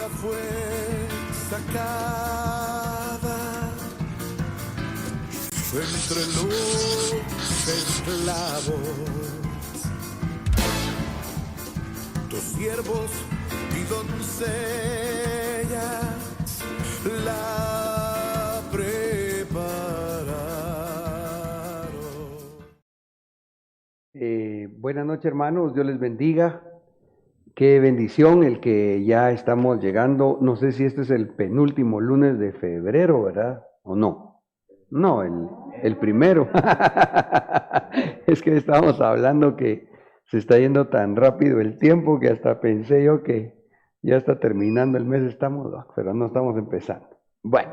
fue sacada entre los esclavos, tus siervos y doncellas la prepararon. Buenas noches, hermanos, Dios les bendiga. Qué bendición el que ya estamos llegando. No sé si este es el penúltimo lunes de febrero, ¿verdad? ¿O no? No, el primero. Es que estábamos hablando que se está yendo tan rápido el tiempo que hasta pensé yo que ya está terminando el mes, pero no estamos empezando. Bueno,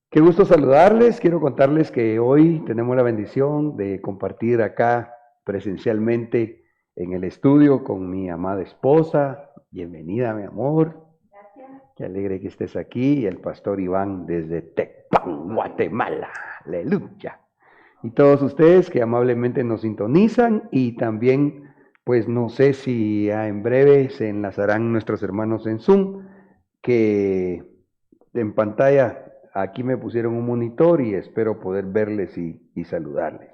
qué gusto saludarles. Quiero contarles que hoy tenemos la bendición de compartir acá presencialmente en el estudio con mi amada esposa. Bienvenida, mi amor. Gracias. Qué alegre que estés aquí. Y el pastor Iván desde Tecpan, Guatemala. Aleluya. Y todos ustedes que amablemente nos sintonizan, y también, pues no sé si en breve se enlazarán nuestros hermanos en Zoom, que en pantalla aquí me pusieron un monitor y espero poder verles y saludarles.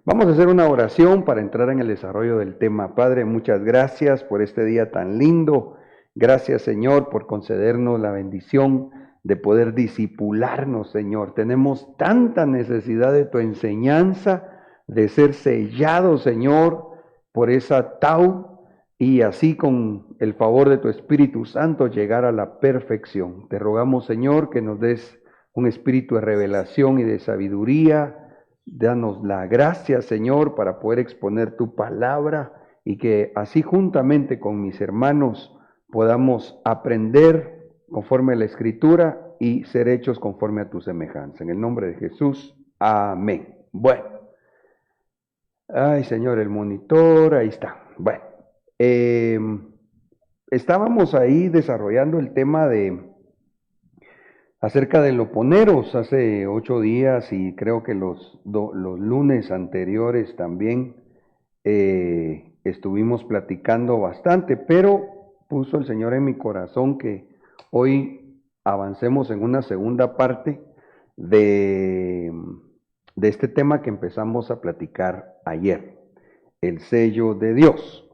Vamos a hacer una oración para entrar en el desarrollo del tema. Padre, muchas gracias por este día tan lindo. Gracias, Señor, por concedernos la bendición de poder discipularnos, Señor. Tenemos tanta necesidad de tu enseñanza, de ser sellados, Señor, por esa tau, y así con el favor de tu Espíritu Santo llegar a la perfección. Te rogamos, Señor, que nos des un espíritu de revelación y de sabiduría. Danos la gracia, Señor, para poder exponer tu palabra, y que así juntamente con mis hermanos podamos aprender conforme a la Escritura y ser hechos conforme a tu semejanza. En el nombre de Jesús, amén. Bueno, ay, Señor, el monitor, ahí está. Bueno, estábamos ahí desarrollando el tema acerca de loponeros hace 8 días, y creo que los lunes anteriores también estuvimos platicando bastante, pero puso el Señor en mi corazón que hoy avancemos en una segunda parte de este tema que empezamos a platicar ayer, el sello de Dios.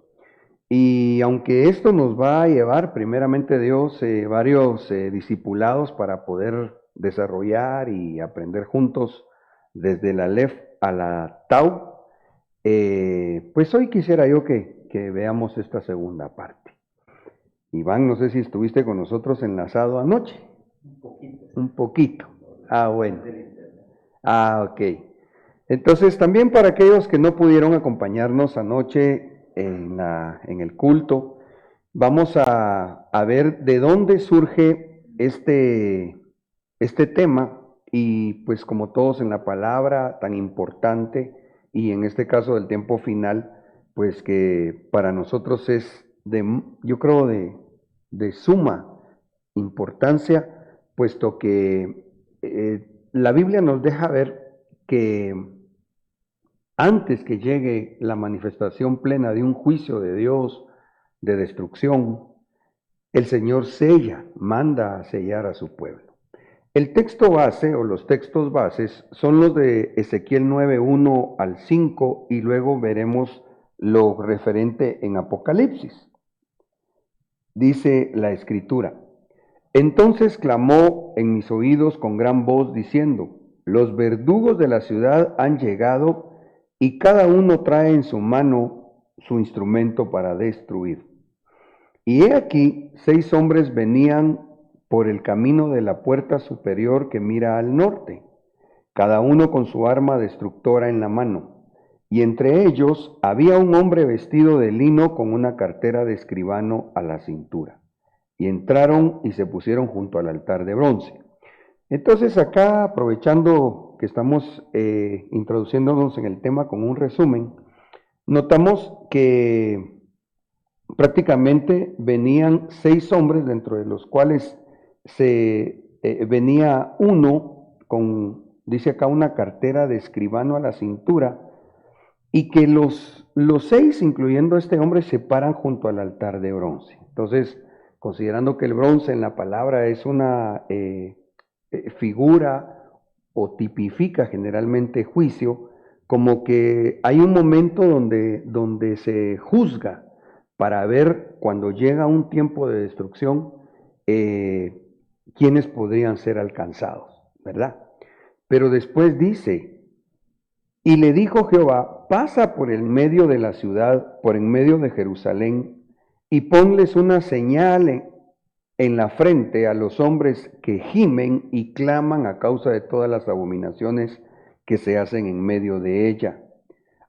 Y aunque esto nos va a llevar, primeramente Dios, varios discipulados para poder desarrollar y aprender juntos desde la Aleph a la Tau, pues hoy quisiera yo que veamos esta segunda parte. Iván, no sé si estuviste con nosotros enlazado anoche. Un poquito. Ah, bueno. Ah, ok. Entonces, también para aquellos que no pudieron acompañarnos anoche en el culto, vamos a ver de dónde surge este tema, y pues como todos en la palabra tan importante, y en este caso del tiempo final, pues que para nosotros es yo creo de suma importancia, puesto que la Biblia nos deja ver que antes que llegue la manifestación plena de un juicio de Dios de destrucción, el Señor manda a sellar a su pueblo. El texto base o los textos bases son los de Ezequiel 9:1 al 5, y luego veremos lo referente en Apocalipsis. Dice la Escritura: entonces clamó en mis oídos con gran voz diciendo: los verdugos de la ciudad han llegado, y cada uno trae en su mano su instrumento para destruir. Y he aquí 6 hombres venían por el camino de la puerta superior que mira al norte, cada uno con su arma destructora en la mano. Y entre ellos había un hombre vestido de lino con una cartera de escribano a la cintura. Y entraron y se pusieron junto al altar de bronce. Entonces acá, aprovechando que estamos introduciéndonos en el tema con un resumen, notamos que prácticamente venían 6 hombres, dentro de los cuales venía uno con, dice acá, una cartera de escribano a la cintura, y que los 6, incluyendo a este hombre, se paran junto al altar de bronce. Entonces, considerando que el bronce en la palabra es una figura o tipifica generalmente juicio, como que hay un momento donde se juzga para ver cuando llega un tiempo de destrucción, quiénes podrían ser alcanzados, ¿verdad? Pero después dice, y le dijo Jehová, pasa por el medio de la ciudad, por en medio de Jerusalén, y ponles una señal en la frente a los hombres que gimen y claman a causa de todas las abominaciones que se hacen en medio de ella.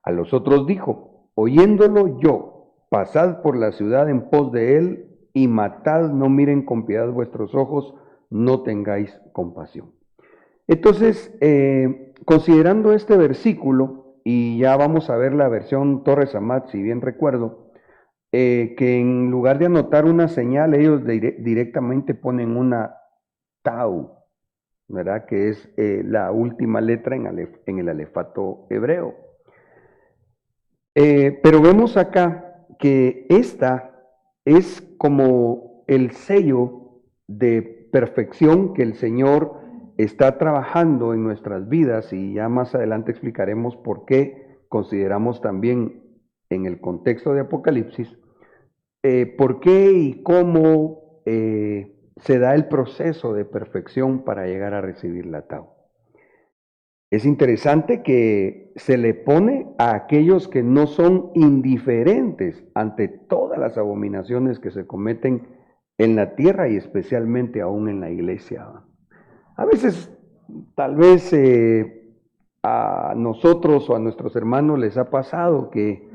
A los otros dijo, oyéndolo yo, pasad por la ciudad en pos de él y matad, no miren con piedad vuestros ojos, no tengáis compasión. Entonces, considerando este versículo, y ya vamos a ver la versión Torres Amat, si bien recuerdo, que en lugar de anotar una señal, ellos directamente ponen una tau, ¿verdad? Que es la última letra en el alefato hebreo. Pero vemos acá que esta es como el sello de perfección que el Señor está trabajando en nuestras vidas, y ya más adelante explicaremos por qué consideramos también en el contexto de Apocalipsis, por qué y cómo se da el proceso de perfección para llegar a recibir la tau. Es interesante que se le pone a aquellos que no son indiferentes ante todas las abominaciones que se cometen en la tierra y especialmente aún en la iglesia. A veces, tal vez a nosotros o a nuestros hermanos les ha pasado que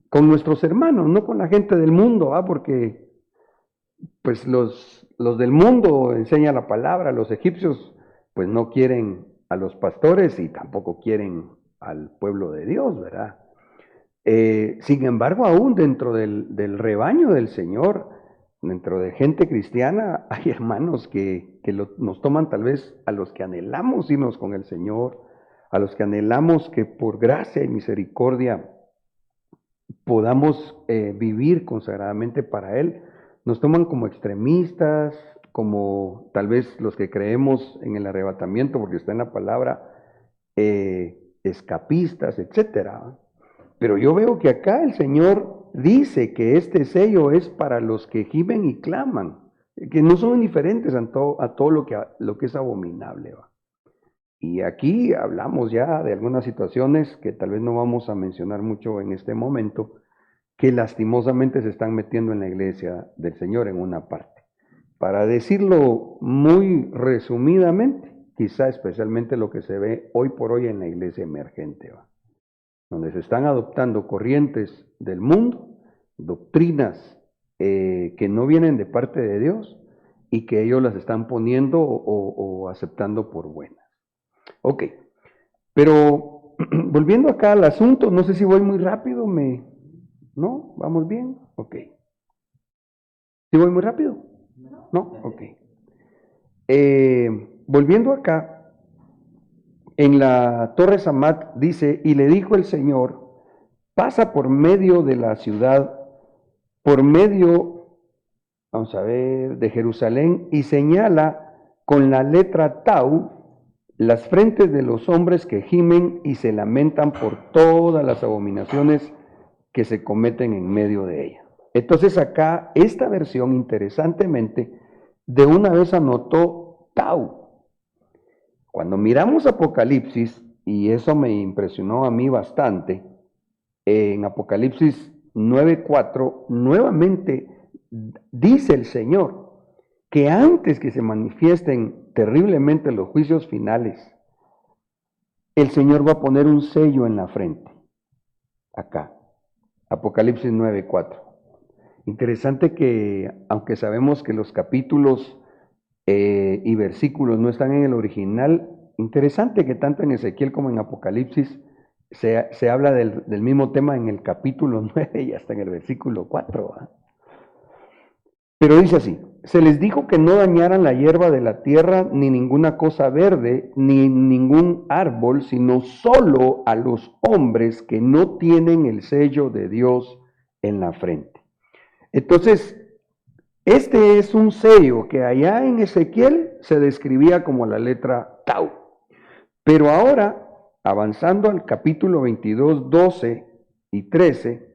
con nuestros hermanos, no con la gente del mundo, porque pues los del mundo enseñan la palabra, los egipcios pues no quieren a los pastores y tampoco quieren al pueblo de Dios, ¿verdad? Sin embargo, aún dentro del rebaño del Señor, dentro de gente cristiana, hay hermanos que nos toman tal vez a los que anhelamos irnos con el Señor, a los que anhelamos que por gracia y misericordia podamos vivir consagradamente para Él, nos toman como extremistas, como tal vez los que creemos en el arrebatamiento, porque está en la palabra, escapistas, etcétera. Pero yo veo que acá el Señor dice que este sello es para los que gimen y claman, que no son indiferentes a todo lo que es abominable, ¿va? Y aquí hablamos ya de algunas situaciones que tal vez no vamos a mencionar mucho en este momento, que lastimosamente se están metiendo en la iglesia del Señor en una parte. Para decirlo muy resumidamente, quizá especialmente lo que se ve hoy por hoy en la iglesia emergente, ¿va? Donde se están adoptando corrientes del mundo, doctrinas que no vienen de parte de Dios y que ellos las están poniendo o aceptando por buenas. Ok, pero volviendo acá al asunto, no sé si voy muy rápido, ¿no? ¿Vamos bien? Ok. ¿Sí voy muy rápido? ¿No? Ok. Volviendo acá, en la Torre Samat dice, y le dijo el Señor, pasa por medio de la ciudad, por medio, vamos a ver, de Jerusalén, y señala con la letra Tau las frentes de los hombres que gimen y se lamentan por todas las abominaciones que se cometen en medio de ella. Entonces acá, esta versión, interesantemente, de una vez anotó Tau. Cuando miramos Apocalipsis, y eso me impresionó a mí bastante, en Apocalipsis 9:4, nuevamente dice el Señor que antes que se manifiesten terriblemente los juicios finales, el Señor va a poner un sello en la frente. Acá, Apocalipsis 9:4. Interesante que, aunque sabemos que los capítulos y versículos no están en el original, interesante que tanto en Ezequiel como en Apocalipsis se habla del mismo tema en el capítulo 9 y hasta en el versículo 4. ¿eh? Pero dice así, se les dijo que no dañaran la hierba de la tierra, ni ninguna cosa verde, ni ningún árbol, sino solo a los hombres que no tienen el sello de Dios en la frente. Entonces, Este es un sello que allá en Ezequiel se describía como la letra Tau. Pero ahora, avanzando al capítulo 22, 12 y 13,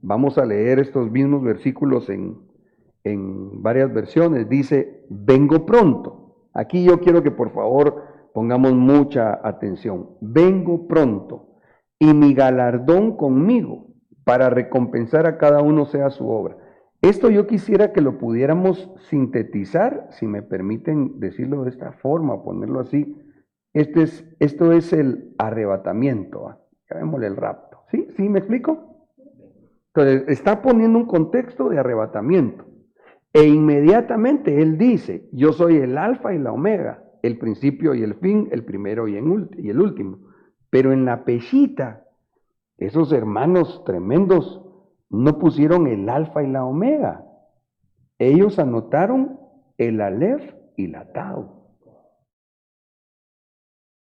vamos a leer estos mismos versículos en varias versiones. Dice, vengo pronto. Aquí yo quiero que por favor pongamos mucha atención. Vengo pronto y mi galardón conmigo para recompensar a cada uno sea su obra. Esto yo quisiera que lo pudiéramos sintetizar, si me permiten decirlo de esta forma, ponerlo así. Esto es el arrebatamiento, llamémosle el rapto. ¿Sí? ¿Sí me explico? Entonces, está poniendo un contexto de arrebatamiento. E inmediatamente él dice, yo soy el alfa y la omega, el principio y el fin, el primero y el último. Pero en la peshita, esos hermanos tremendos no pusieron el alfa y la omega. Ellos anotaron el alef y la tau.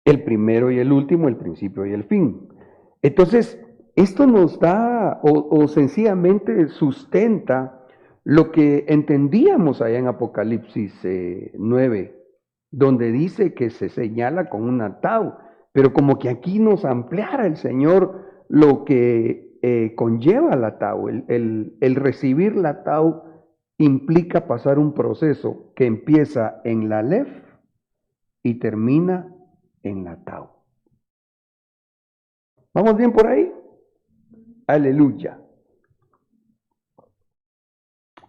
El primero y el último, el principio y el fin. Entonces, esto nos da o sencillamente sustenta lo que entendíamos allá en Apocalipsis 9, donde dice que se señala con una tau, pero como que aquí nos ampliara el Señor lo que conlleva la tau. El recibir la tau implica pasar un proceso que empieza en la alef y termina en la tau. ¿Vamos bien por ahí? Aleluya.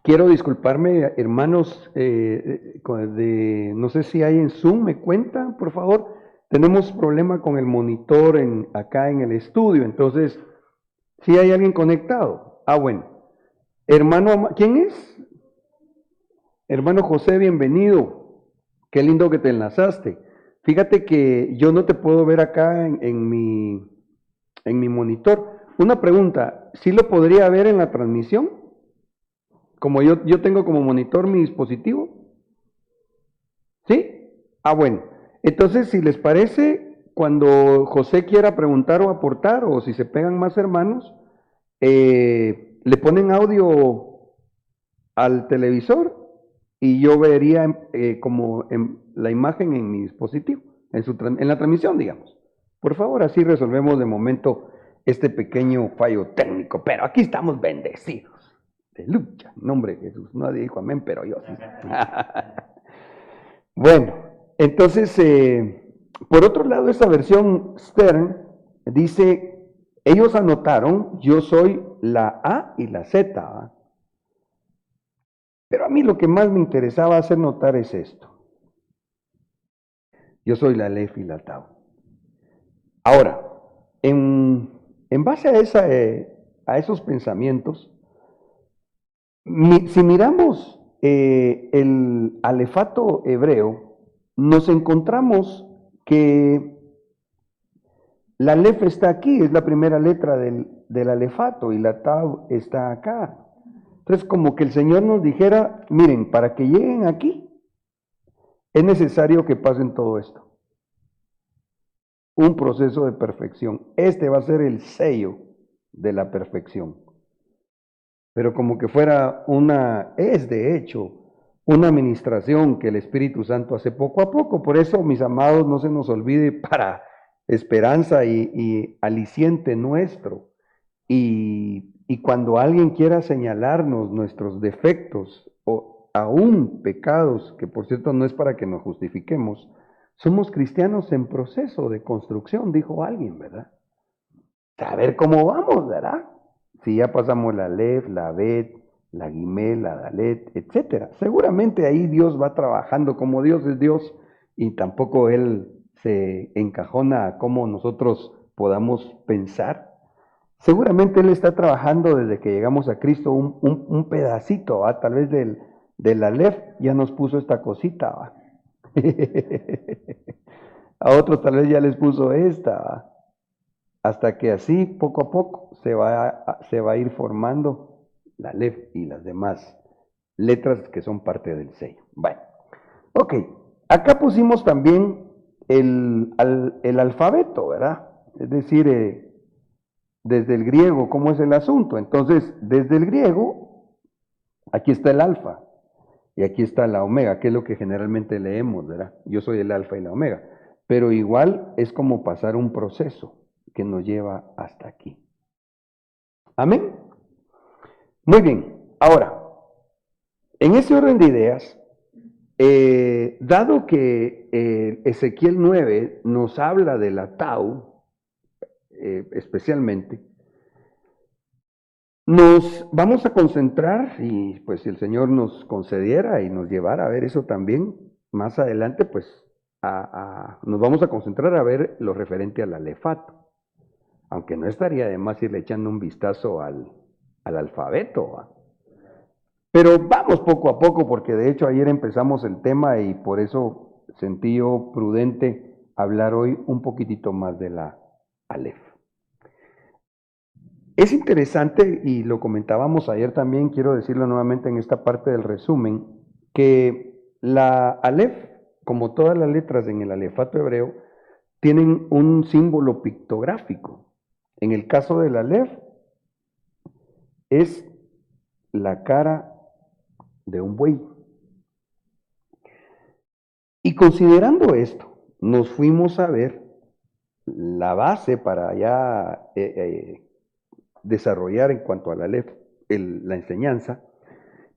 Quiero disculparme, hermanos, no sé si hay en Zoom, ¿me cuentan, por favor? Tenemos problema con el monitor acá en el estudio, entonces, ¿sí hay alguien conectado? Ah, bueno. Hermano, ¿quién es? Hermano José, bienvenido. Qué lindo que te enlazaste. Fíjate que yo no te puedo ver acá en mi monitor. Una pregunta, ¿sí lo podría ver en la transmisión? Como yo tengo como monitor mi dispositivo. ¿Sí? Ah, bueno. Entonces, si les parece, cuando José quiera preguntar o aportar, o si se pegan más hermanos, le ponen audio al televisor y yo vería como la imagen en mi dispositivo, en la transmisión, digamos. Por favor, así resolvemos de momento este pequeño fallo técnico, pero aquí estamos bendecidos. De lucha, en nombre de Jesús. Nadie dijo amén, pero yo sí. Bueno, entonces, por otro lado, esta versión Stern dice, ellos anotaron, yo soy la A y la Z, ¿va? Pero a mí lo que más me interesaba hacer notar es esto. Yo soy la Aleph y la Tau. Ahora, en base a esos pensamientos, si miramos el alefato hebreo, nos encontramos que la Aleph está aquí, es la primera letra del alefato, y la Tau está acá. Entonces, como que el Señor nos dijera, miren, para que lleguen aquí, es necesario que pasen todo esto. Un proceso de perfección. Este va a ser el sello de la perfección. Pero como que fuera es de hecho una administración que el Espíritu Santo hace poco a poco. Por eso, mis amados, no se nos olvide para esperanza y aliciente nuestro. Y cuando alguien quiera señalarnos nuestros defectos o aún pecados, que por cierto no es para que nos justifiquemos, somos cristianos en proceso de construcción, dijo alguien, ¿verdad? A ver cómo vamos, ¿verdad? Si ya pasamos la Aleph, la Bet, la Gimel, la Dalet, etcétera. Seguramente ahí Dios va trabajando, como Dios es Dios, y tampoco Él se encajona a cómo nosotros podamos pensar. Seguramente Él está trabajando desde que llegamos a Cristo un pedacito, ¿va? Tal vez del Aleph ya nos puso esta cosita, ¿va? A otros tal vez ya les puso esta, ¿va? Hasta que así, poco a poco, se va a ir formando la Aleph y las demás letras que son parte del sello. Bueno, ok, acá pusimos también el alfabeto, ¿verdad? Es decir, desde el griego, ¿cómo es el asunto? Entonces, desde el griego, aquí está el alfa. Y aquí está la omega, que es lo que generalmente leemos, ¿verdad? Yo soy el alfa y la omega. Pero igual es como pasar un proceso que nos lleva hasta aquí. Amén. Muy bien. Ahora, en ese orden de ideas, dado que Ezequiel 9 nos habla de la Tau, especialmente, nos vamos a concentrar, y pues si el Señor nos concediera y nos llevara a ver eso también, más adelante, pues nos vamos a concentrar a ver lo referente al alefato, aunque no estaría de más irle echando un vistazo al alfabeto, ¿va? Pero vamos poco a poco, porque de hecho ayer empezamos el tema y por eso sentí yo prudente hablar hoy un poquitito más de la Aleph. Es interesante, y lo comentábamos ayer también, quiero decirlo nuevamente en esta parte del resumen, que la Aleph, como todas las letras en el alefato hebreo, tienen un símbolo pictográfico. En el caso del Aleph, es la cara de un buey. Y considerando esto, nos fuimos a ver la base para ya desarrollar en cuanto a la enseñanza.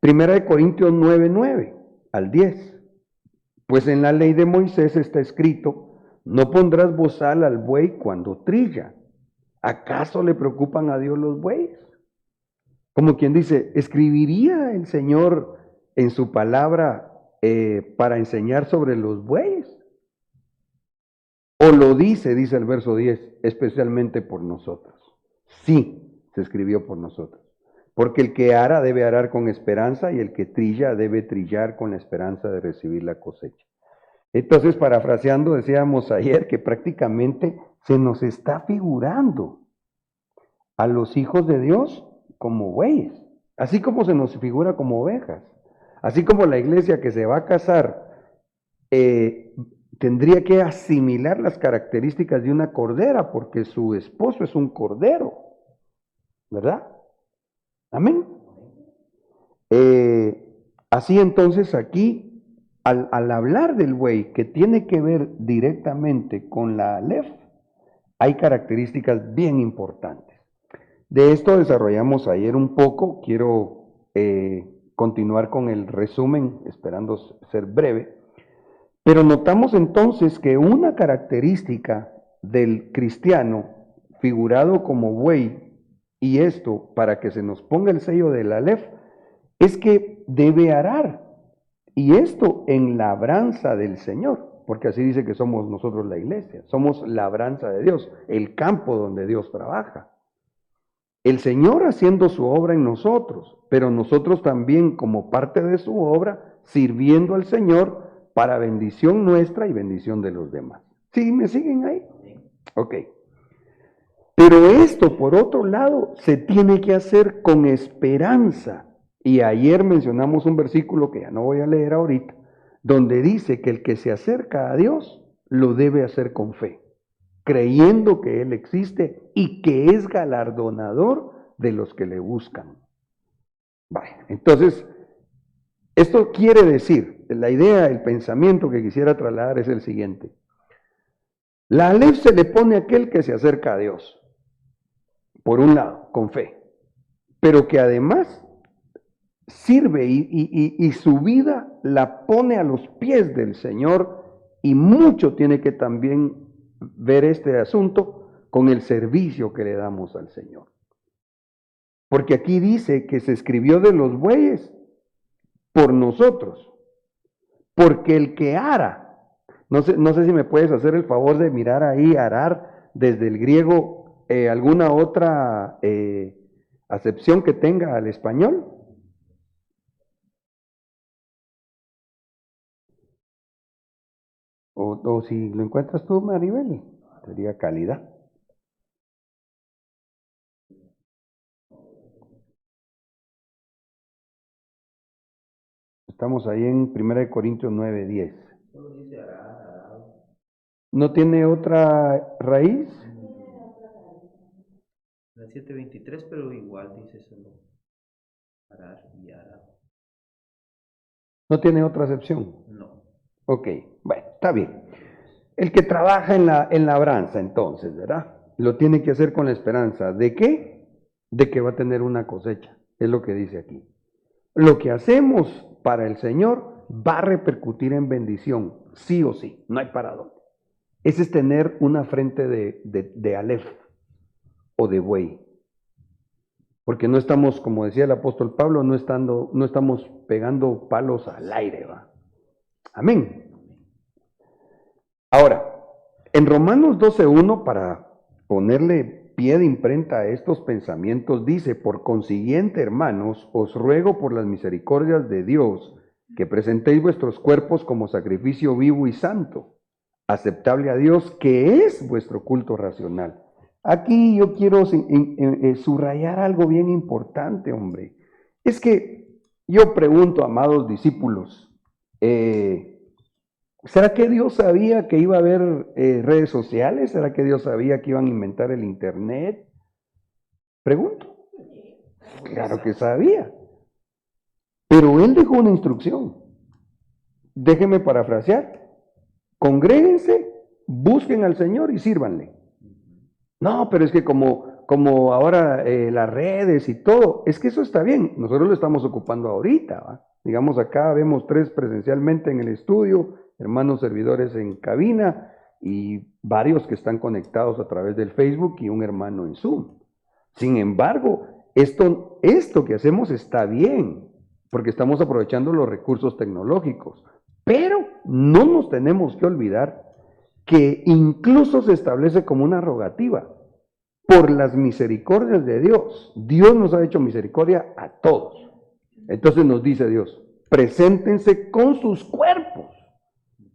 Primera de Corintios 9:9 al 10. Pues en la ley de Moisés está escrito, no pondrás bozal al buey cuando trilla. ¿Acaso le preocupan a Dios los bueyes? Como quien dice, ¿escribiría el Señor en su palabra para enseñar sobre los bueyes? O lo dice el verso 10, especialmente por nosotros. Sí, se escribió por nosotros. Porque el que ara debe arar con esperanza y el que trilla debe trillar con la esperanza de recibir la cosecha. Entonces, parafraseando, decíamos ayer que prácticamente se nos está figurando a los hijos de Dios como bueyes, así como se nos figura como ovejas, así como la iglesia que se va a casar tendría que asimilar las características de una cordera, porque su esposo es un cordero, ¿verdad? Amén. Así entonces aquí, al hablar del buey, que tiene que ver directamente con la Aleph, hay características bien importantes. De esto desarrollamos ayer un poco, quiero continuar con el resumen, esperando ser breve, pero notamos entonces que una característica del cristiano figurado como buey, y esto para que se nos ponga el sello del Aleph, es que debe arar, y esto en labranza del Señor, porque así dice que somos nosotros la iglesia, somos labranza de Dios, el campo donde Dios trabaja. El Señor haciendo su obra en nosotros, pero nosotros también como parte de su obra, sirviendo al Señor para bendición nuestra y bendición de los demás. ¿Sí me siguen ahí? Ok. Pero esto, por otro lado, se tiene que hacer con esperanza. Y ayer mencionamos un versículo que ya no voy a leer ahorita, donde dice que el que se acerca a Dios lo debe hacer con fe, creyendo que Él existe y que es galardonador de los que le buscan. Vale, entonces, esto quiere decir, la idea, el pensamiento que quisiera trasladar es el siguiente. La Aleph se le pone a aquel que se acerca a Dios, por un lado, con fe, pero que además sirve y su vida la pone a los pies del Señor, y mucho tiene que también ver este asunto con el servicio que le damos al Señor. Porque aquí dice que se escribió de los bueyes por nosotros, porque el que ara, no sé si me puedes hacer el favor de mirar ahí, arar, desde el griego, alguna otra acepción que tenga al español. O si lo encuentras tú, Maribel, sería calidad. Estamos ahí en 1 Corintios 9:10. ¿No tiene otra raíz? La 723, pero igual dice solo arar y arar. ¿No tiene otra acepción? No. Ok, bueno, está bien. El que trabaja en la labranza, entonces, ¿verdad? Lo tiene que hacer con la esperanza. ¿De qué? De que va a tener una cosecha. Es lo que dice aquí. Lo que hacemos para el Señor va a repercutir en bendición, sí o sí, no hay para dónde. Ese es tener una frente de Aleph o de buey. Porque no estamos, como decía el apóstol Pablo, no estamos pegando palos al aire, ¿va? Amén. Ahora, en Romanos 12:1, para ponerle pie de imprenta a estos pensamientos, dice: por consiguiente, hermanos, os ruego por las misericordias de Dios, que presentéis vuestros cuerpos como sacrificio vivo y santo, aceptable a Dios, que es vuestro culto racional. Aquí yo quiero subrayar algo bien importante, hombre. Es que yo pregunto, amados discípulos, ¿será que Dios sabía que iba a haber redes sociales? ¿Será que Dios sabía que iban a inventar el Internet? Pregunto. Claro que sabía. Pero Él dejó una instrucción. Déjenme parafrasear. Congréguense, busquen al Señor y sírvanle. No, pero es que como ahora las redes y todo, es que eso está bien. Nosotros lo estamos ocupando ahorita, ¿va? Digamos, acá vemos 3 presencialmente en el estudio, hermanos servidores en cabina y varios que están conectados a través del Facebook y un hermano en Zoom. Sin embargo, esto que hacemos está bien, porque estamos aprovechando los recursos tecnológicos, pero no nos tenemos que olvidar que incluso se establece como una rogativa por las misericordias de Dios. Dios nos ha hecho misericordia a todos. Entonces nos dice Dios: preséntense con sus cuerpos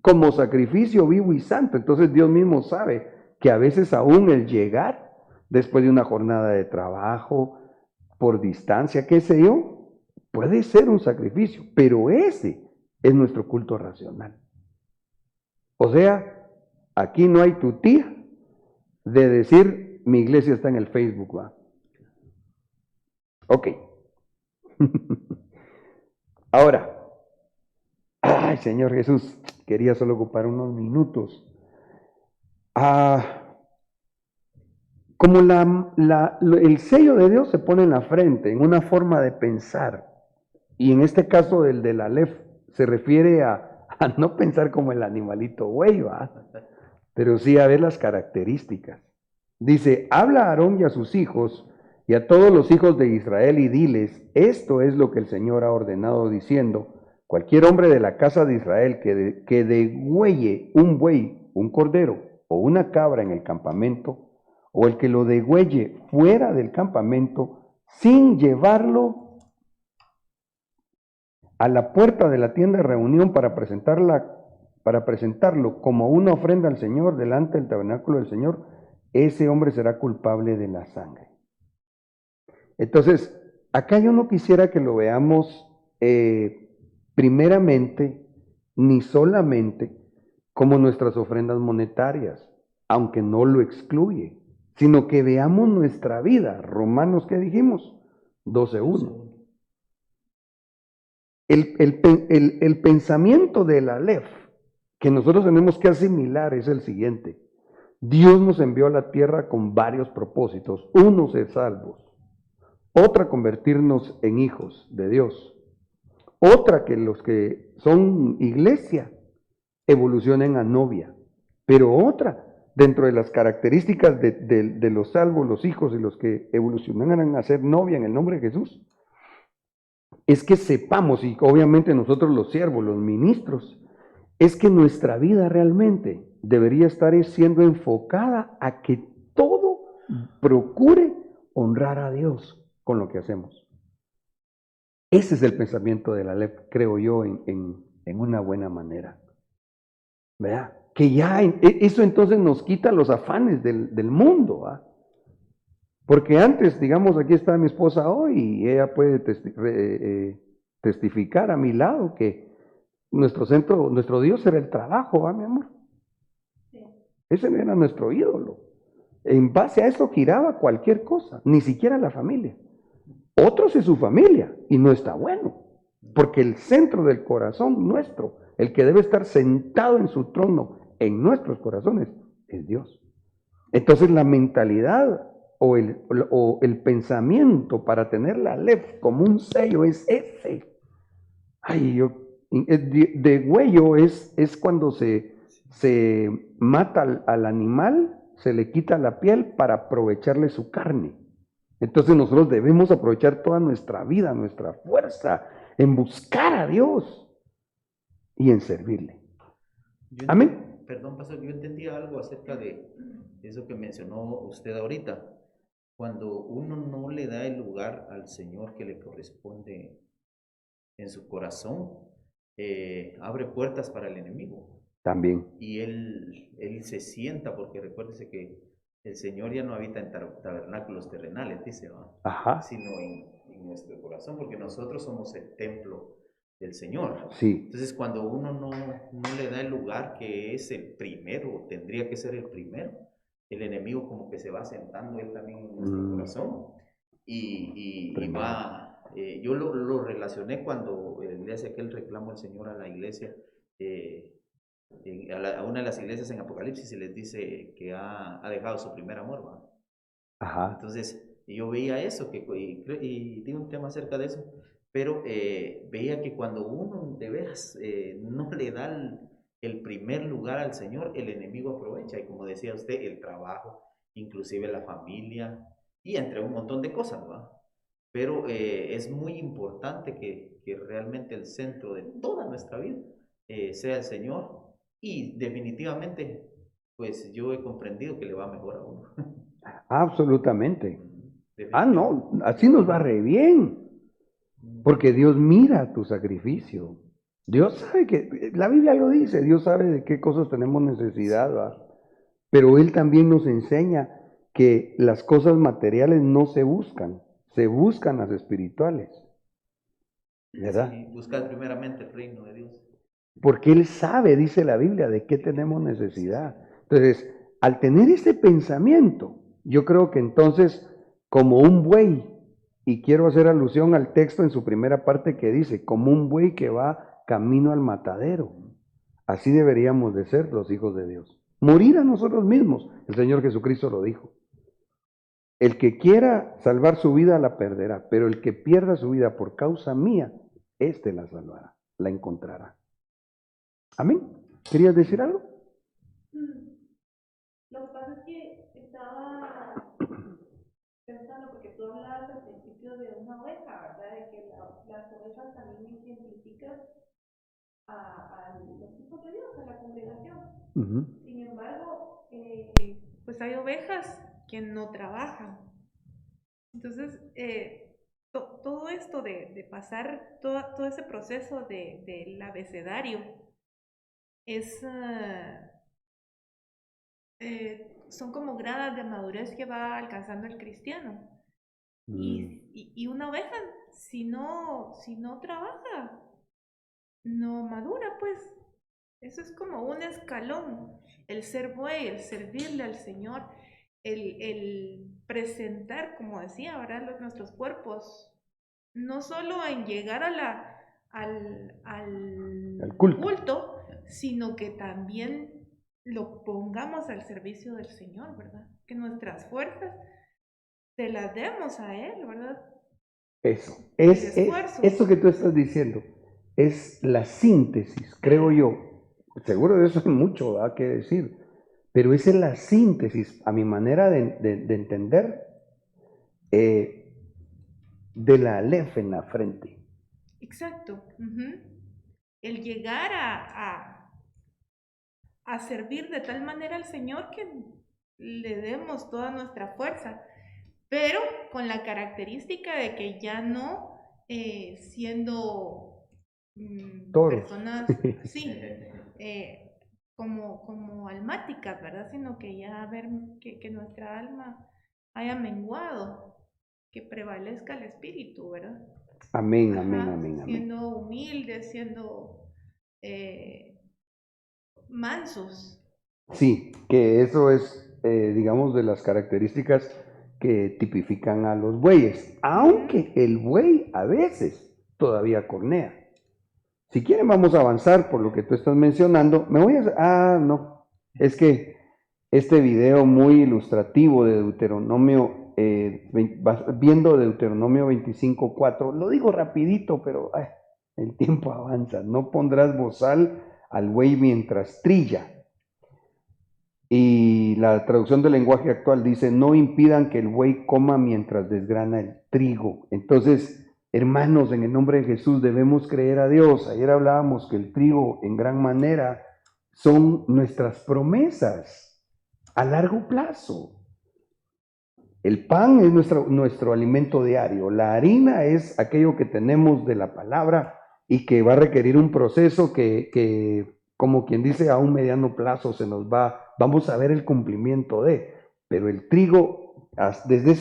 como sacrificio vivo y santo. Entonces Dios mismo sabe que a veces aún el llegar después de una jornada de trabajo, por distancia, qué sé yo, puede ser un sacrificio, pero ese es nuestro culto racional. O sea, aquí no hay tutía de decir: mi iglesia está en el Facebook, ¿va? Ok. Ahora, ay, Señor Jesús, quería solo ocupar unos minutos. Como el sello de Dios se pone en la frente, en una forma de pensar, y en este caso del Aleph, se refiere a no pensar como el animalito güey, ¿va? Pero sí a ver las características. Dice: habla a Aarón y a sus hijos y a todos los hijos de Israel y diles: esto es lo que el Señor ha ordenado, diciendo: cualquier hombre de la casa de Israel que degüelle un buey, un cordero o una cabra en el campamento, o el que lo degüelle fuera del campamento, sin llevarlo a la puerta de la tienda de reunión para presentarlo como una ofrenda al Señor delante del tabernáculo del Señor, ese hombre será culpable de la sangre. Entonces, acá yo no quisiera que lo veamos primeramente ni solamente como nuestras ofrendas monetarias, aunque no lo excluye, sino que veamos nuestra vida. Romanos, ¿qué dijimos? 12:1. El pensamiento del Aleph que nosotros tenemos que asimilar es el siguiente: Dios nos envió a la tierra con varios propósitos. Uno, ser salvos. Otra, convertirnos en hijos de Dios. Otra, que los que son iglesia evolucionen a novia. Pero otra, dentro de las características de los salvos, los hijos y los que evolucionaran a ser novia en el nombre de Jesús, es que sepamos, y obviamente nosotros los siervos, los ministros, es que nuestra vida realmente debería estar siendo enfocada a que todo procure honrar a Dios con lo que hacemos. Ese es el pensamiento de la ley, creo yo, en una buena manera. ¿Verdad? Que ya eso entonces nos quita los afanes del mundo, ¿va? Porque antes, digamos, aquí está mi esposa hoy y ella puede testificar a mi lado que nuestro Dios era el trabajo, ¿va, mi amor? Sí. Ese era nuestro ídolo. En base a eso giraba cualquier cosa, ni siquiera la familia. Otros es su familia y no está bueno. Porque el centro del corazón nuestro, el que debe estar sentado en su trono en nuestros corazones, es Dios. Entonces la mentalidad o el pensamiento para tener la Aleph como un sello es ese. Ay, de huello es cuando se mata al animal, se le quita la piel para aprovecharle su carne. Entonces nosotros debemos aprovechar toda nuestra vida, nuestra fuerza en buscar a Dios y en servirle. Amén. Perdón, pastor, yo entendía algo acerca de eso que mencionó usted ahorita. Cuando uno no le da el lugar al Señor que le corresponde en su corazón, abre puertas para el enemigo. También. Y él se sienta, porque recuérdese que el Señor ya no habita en tabernáculos terrenales, dice, ¿va? Ajá. Sino en nuestro corazón, porque nosotros somos el templo del Señor. Sí. Entonces, cuando uno no le da el lugar que es el primero, tendría que ser el primero, el enemigo como que se va sentando él también en nuestro corazón y va. Yo lo relacioné cuando le hace aquel reclamo al Señor a la iglesia, a una de las iglesias en Apocalipsis, y les dice que ha dejado su primer amor, ¿va? Ajá. Entonces, yo veía eso, y di un tema acerca de eso, pero veía que cuando uno de veras no le da el primer lugar al Señor, el enemigo aprovecha, y como decía usted, el trabajo, inclusive la familia, y entre un montón de cosas, ¿va? Pero es muy importante que realmente el centro de toda nuestra vida sea el Señor, y definitivamente, pues yo he comprendido que le va mejor a uno. Absolutamente. No, así nos va re bien. Porque Dios mira tu sacrificio. Dios sabe que, la Biblia lo dice, Dios sabe de qué cosas tenemos necesidad, ¿va? Pero Él también nos enseña que las cosas materiales no se buscan las espirituales. ¿Verdad? Sí, buscar primeramente el reino de Dios. Porque Él sabe, dice la Biblia, de qué tenemos necesidad. Entonces, al tener ese pensamiento, yo creo que entonces, como un buey, y quiero hacer alusión al texto en su primera parte que dice, como un buey que va camino al matadero, así deberíamos de ser los hijos de Dios. Morir a nosotros mismos, el Señor Jesucristo lo dijo. El que quiera salvar su vida la perderá, pero el que pierda su vida por causa mía, éste la salvará, la encontrará. Amén. ¿Querías decir algo? Lo que pasa es que estaba pensando, porque tú hablabas al principio de una oveja, ¿verdad? De que las ovejas también identifican a los hijos de Dios, a la congregación. Sin embargo, pues hay ovejas que no trabajan. Entonces, todo esto de pasar todo ese proceso del abecedario son como gradas de madurez que va alcanzando el cristiano. Y una oveja, si no trabaja, no madura, pues. Eso es como un escalón. El ser buey, el servirle al Señor, el presentar, como decía, ¿verdad? Nuestros cuerpos, no solo en llegar al culto, sino que también lo pongamos al servicio del Señor, ¿verdad? Que nuestras fuerzas se las demos a Él, ¿verdad? Eso que tú estás diciendo es la síntesis, creo yo. Seguro de eso hay mucho que decir, pero esa es la síntesis, a mi manera de entender, de la Aleph en la frente. Exacto. El llegar a servir de tal manera al Señor que le demos toda nuestra fuerza, pero con la característica de que ya no siendo personas, sí, como almáticas, ¿verdad? Sino que ya ver que nuestra alma haya menguado, que prevalezca el espíritu, ¿verdad? Amén, amén, amén, amén. Siendo humildes, siendo mansos. Sí, que eso es, digamos, de las características que tipifican a los bueyes. Aunque el buey a veces todavía cornea. Si quieren vamos a avanzar por lo que tú estás mencionando. No, es que este video muy ilustrativo de Deuteronomio, viendo Deuteronomio 25:4, lo digo rapidito, pero el tiempo avanza. No pondrás bozal al buey mientras trilla. Y la traducción del lenguaje actual dice, no impidan que el buey coma mientras desgrana el trigo. Entonces, hermanos, en el nombre de Jesús debemos creer a Dios. Ayer hablábamos que el trigo en gran manera son nuestras promesas a largo plazo. El pan es nuestro alimento diario. La harina es aquello que tenemos de la palabra y que va a requerir un proceso que como quien dice, a un mediano plazo vamos a ver el cumplimiento de. Pero el trigo, desde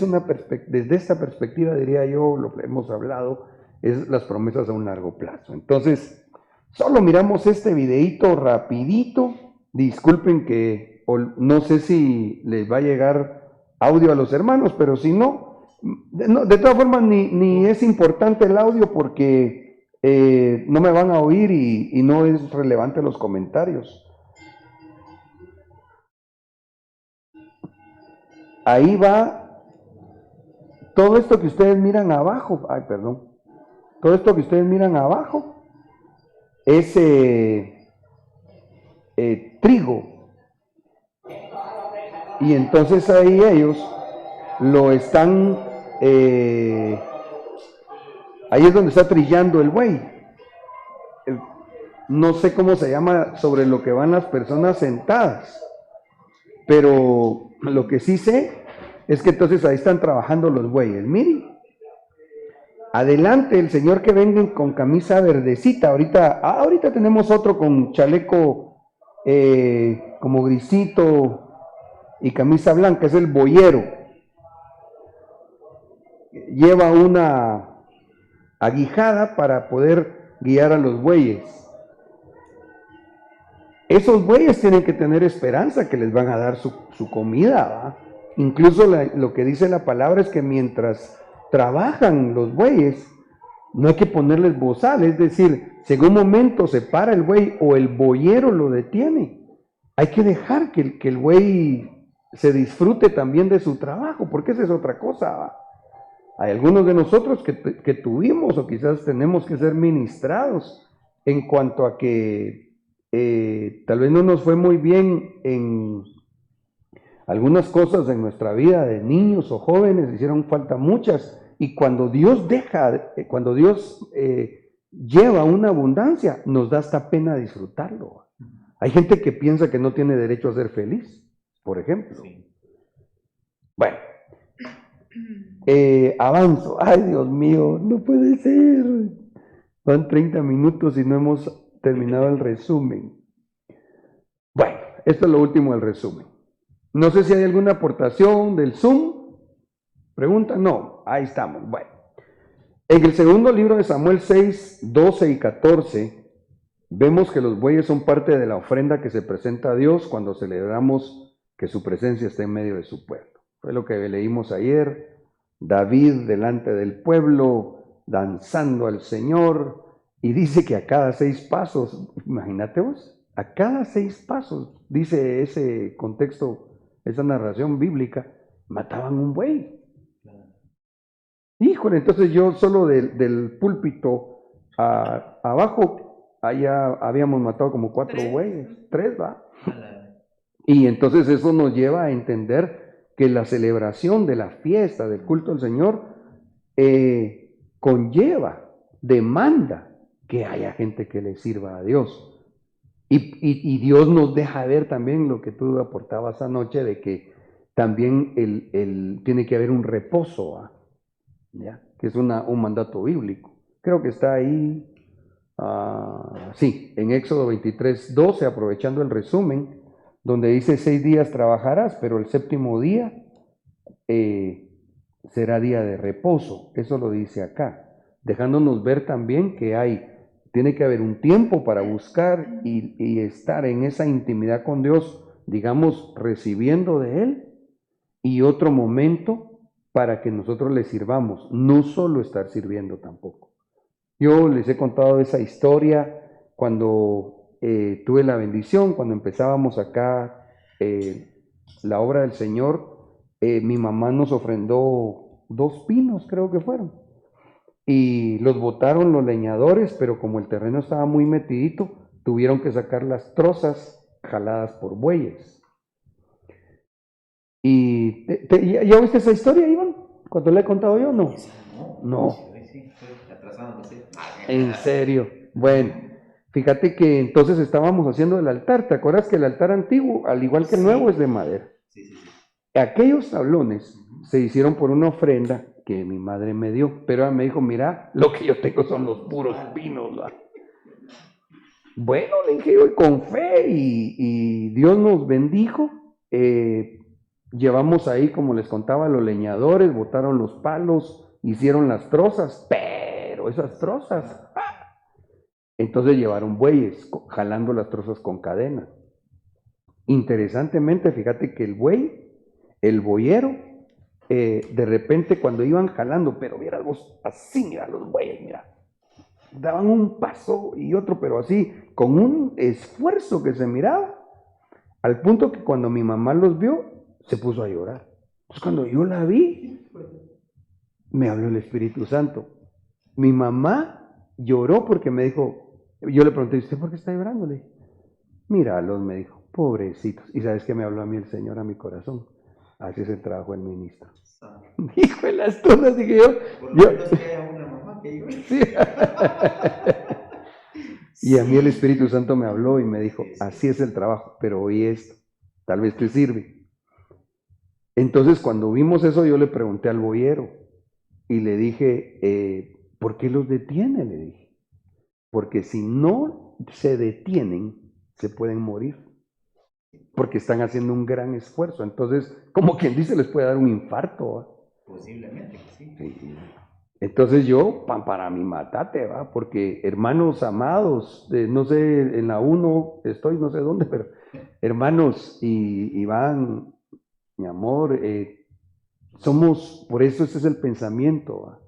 esta perspectiva, diría yo, lo que hemos hablado, es las promesas a un largo plazo. Entonces, solo miramos este videíto rapidito. Disculpen que no sé si les va a llegar audio a los hermanos, pero si no, de todas formas ni es importante el audio porque no me van a oír y no es relevante los comentarios. Ahí va todo esto que ustedes miran abajo. Todo esto que ustedes miran abajo es trigo. Y entonces ahí ellos lo están, ahí es donde está trillando el buey. No sé cómo se llama sobre lo que van las personas sentadas, pero lo que sí sé es que entonces ahí están trabajando los bueyes. Miren, adelante el señor que venga con camisa verdecita. Ahorita tenemos otro con chaleco como grisito y camisa blanca, es el boyero. Lleva una aguijada para poder guiar a los bueyes. Esos bueyes tienen que tener esperanza que les van a dar su comida, ¿va? Incluso lo que dice la palabra es que mientras trabajan los bueyes, no hay que ponerles bozal, es decir, si en un momento se para el buey o el boyero lo detiene, hay que dejar que el buey se disfrute también de su trabajo, porque esa es otra cosa, ¿va? Hay algunos de nosotros que tuvimos o quizás tenemos que ser ministrados en cuanto a que tal vez no nos fue muy bien en algunas cosas en nuestra vida de niños o jóvenes, hicieron falta muchas, y cuando Dios lleva una abundancia, nos da hasta pena disfrutarlo. Hay gente que piensa que no tiene derecho a ser feliz, por ejemplo. Sí. Bueno, avanzo. Ay, Dios mío, no puede ser. Van 30 minutos y no hemos terminado el resumen. Bueno, esto es lo último del resumen. No sé si hay alguna aportación del Zoom. ¿Pregunta? No, ahí estamos. Bueno, en el segundo libro de Samuel 6, 12 y 14, vemos que los bueyes son parte de la ofrenda que se presenta a Dios cuando celebramos que su presencia está en medio de su pueblo. Fue lo que leímos ayer. David delante del pueblo, danzando al Señor, y dice que a cada 6 pasos, imagínate vos, a cada 6 pasos, dice ese contexto, esa narración bíblica, mataban un buey. Híjole, entonces yo solo del púlpito abajo, allá habíamos matado como 4 bueyes, 3, ¿va? Y entonces eso nos lleva a entender que la celebración de la fiesta, del culto al Señor, demanda que haya gente que le sirva a Dios. Y Dios nos deja ver también lo que tú aportabas anoche, de que también tiene que haber un reposo, ¿ya? Que es un mandato bíblico. Creo que está ahí, sí, en Éxodo 23, 12, aprovechando el resumen, donde dice 6 días trabajarás, pero el 7º día será día de reposo. Eso lo dice acá, dejándonos ver también que tiene que haber un tiempo para buscar y estar en esa intimidad con Dios, digamos, recibiendo de Él, y otro momento para que nosotros le sirvamos, no solo estar sirviendo tampoco. Yo les he contado esa historia cuando tuve la bendición, cuando empezábamos acá la obra del Señor, mi mamá nos ofrendó 2 pinos, creo que fueron, y los botaron los leñadores, pero como el terreno estaba muy metidito, tuvieron que sacar las trozas jaladas por bueyes. ¿Y ya oíste esa historia, Iván? ¿Cuando le he contado yo? No. No. Sí, estoy atrasándose. En serio. Bueno, fíjate que entonces estábamos haciendo el altar. ¿Te acuerdas que el altar antiguo, al igual que el nuevo, es de madera? Sí. Aquellos tablones se hicieron por una ofrenda que mi madre me dio, pero ella me dijo, mira, lo que yo tengo son los puros pinos, ¿va? Bueno, le dije yo, con fe, y Dios nos bendijo. Llevamos ahí, como les contaba, los leñadores, botaron los palos, hicieron las trozas, pero esas trozas, entonces llevaron bueyes, jalando las trozas con cadena. Interesantemente, fíjate que el buey, el boyero, de repente cuando iban jalando, pero vieras vos, así, mira los bueyes, mira, daban un paso y otro, pero así, con un esfuerzo que se miraba, al punto que cuando mi mamá los vio, se puso a llorar. Entonces cuando yo la vi, me habló el Espíritu Santo. Mi mamá lloró porque me dijo, yo le pregunté, ¿usted por qué está llorando? Le dije, míralos, me dijo, pobrecitos. ¿Y sabes qué me habló a mí el Señor a mi corazón? Así es el trabajo del ministro. Hijo de las tonas, dije yo. Por lo menos que haya una mamá que llore. Sí. Y a mí el Espíritu Santo me habló y me dijo, así es el trabajo, pero oí esto, tal vez te sirve. Entonces cuando vimos eso yo le pregunté al boyero y le dije, ¿por qué los detiene? Le dije, porque si no se detienen, se pueden morir, porque están haciendo un gran esfuerzo. Entonces, como quien dice, les puede dar un infarto, ¿va? Posiblemente, sí. Sí. Entonces yo, para mi matate, ¿va? Porque hermanos amados, no sé, en la 1 estoy, no sé dónde, pero hermanos y Iván, mi amor, somos, por eso ese es el pensamiento, ¿va?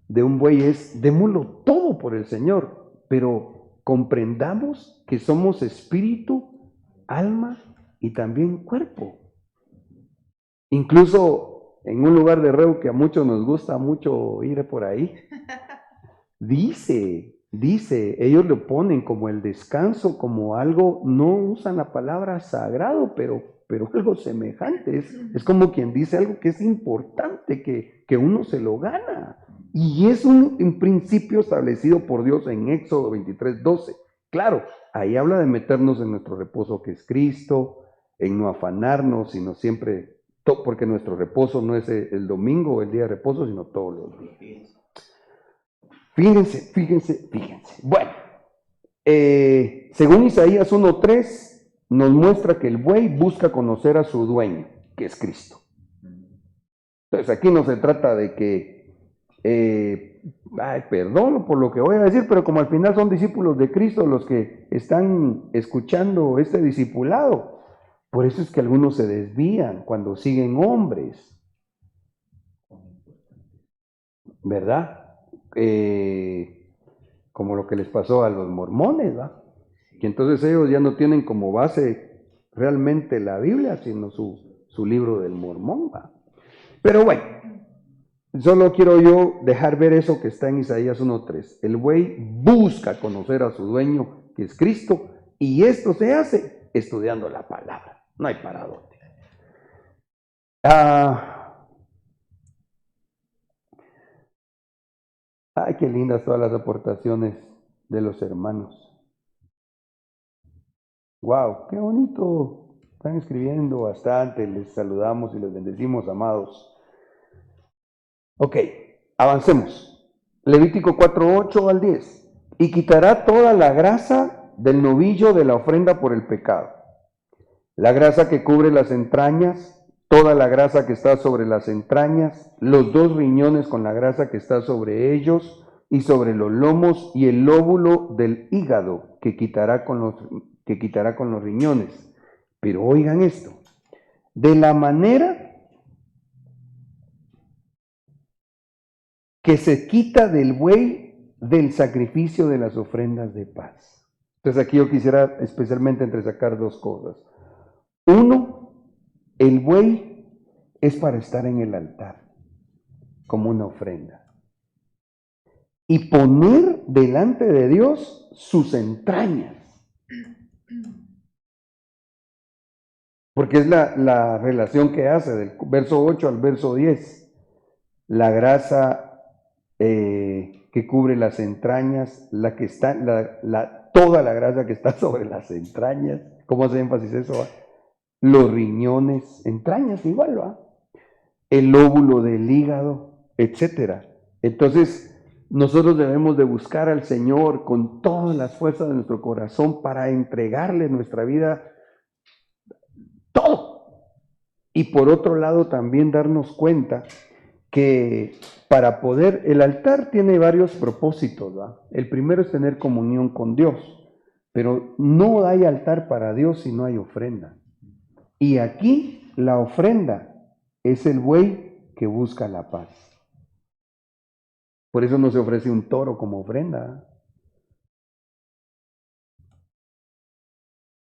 De un buey, es démoslo todo por el Señor, pero comprendamos que somos espíritu, alma y también cuerpo. Incluso en un lugar de Reu que a muchos nos gusta mucho ir por ahí, dice, ellos lo ponen como el descanso, como algo, no usan la palabra sagrado, pero algo semejante, es como quien dice algo que es importante, que uno se lo gana. Y es un principio establecido por Dios en Éxodo 23:12. Claro, ahí habla de meternos en nuestro reposo que es Cristo, en no afanarnos, sino siempre, porque nuestro reposo no es el domingo o el día de reposo, sino todos los días. Fíjense. Bueno, según Isaías 1:3, nos muestra que el buey busca conocer a su dueño, que es Cristo. Entonces aquí no se trata de que, perdón por lo que voy a decir, pero como al final son discípulos de Cristo los que están escuchando este discipulado, por eso es que algunos se desvían cuando siguen hombres, ¿verdad? Como lo que les pasó a los mormones, ¿va? Que entonces ellos ya no tienen como base realmente la Biblia, sino su libro del Mormón, ¿va? Pero bueno, solo quiero yo dejar ver eso que está en Isaías 1:3. El buey busca conocer a su dueño, que es Cristo, y esto se hace estudiando la palabra. No hay para dónde. Ay, qué lindas todas las aportaciones de los hermanos. Wow, qué bonito. Están escribiendo bastante. Les saludamos y les bendecimos, amados. Ok, avancemos. Levítico 4:8 al 10. Y quitará toda la grasa del novillo de la ofrenda por el pecado. La grasa que cubre las entrañas, toda la grasa que está sobre las entrañas, los 2 riñones con la grasa que está sobre ellos, y sobre los lomos y el lóbulo del hígado que quitará con los riñones. Pero oigan esto, de la manera que se quita del buey del sacrificio de las ofrendas de paz. Entonces aquí yo quisiera especialmente entresacar dos cosas. Uno, el buey es para estar en el altar como una ofrenda y poner delante de Dios sus entrañas. Porque es la relación que hace del verso 8 al verso 10. La grasa que cubre las entrañas, la que está, toda la grasa que está sobre las entrañas. ¿Cómo hace énfasis eso? ¿Va? Los riñones, entrañas igual, ¿va? El lóbulo del hígado, etcétera. Entonces, nosotros debemos de buscar al Señor con todas las fuerzas de nuestro corazón para entregarle nuestra vida todo. Y por otro lado también darnos cuenta que para poder, el altar tiene varios propósitos, ¿va? El primero es tener comunión con Dios, pero no hay altar para Dios si no hay ofrenda. Y aquí la ofrenda es el buey que busca la paz. Por eso no se ofrece un toro como ofrenda.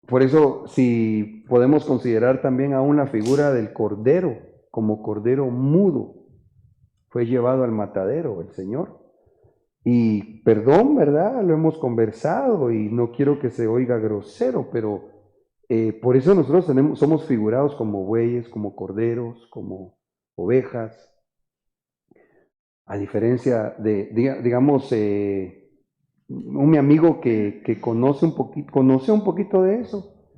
Por eso, si podemos considerar también aún la figura del cordero como cordero mudo, fue llevado al matadero el Señor. Y perdón, ¿verdad? Lo hemos conversado y no quiero que se oiga grosero, pero por eso nosotros somos figurados como bueyes, como corderos, como ovejas. A diferencia de, digamos, mi amigo que conoce un poquito de eso,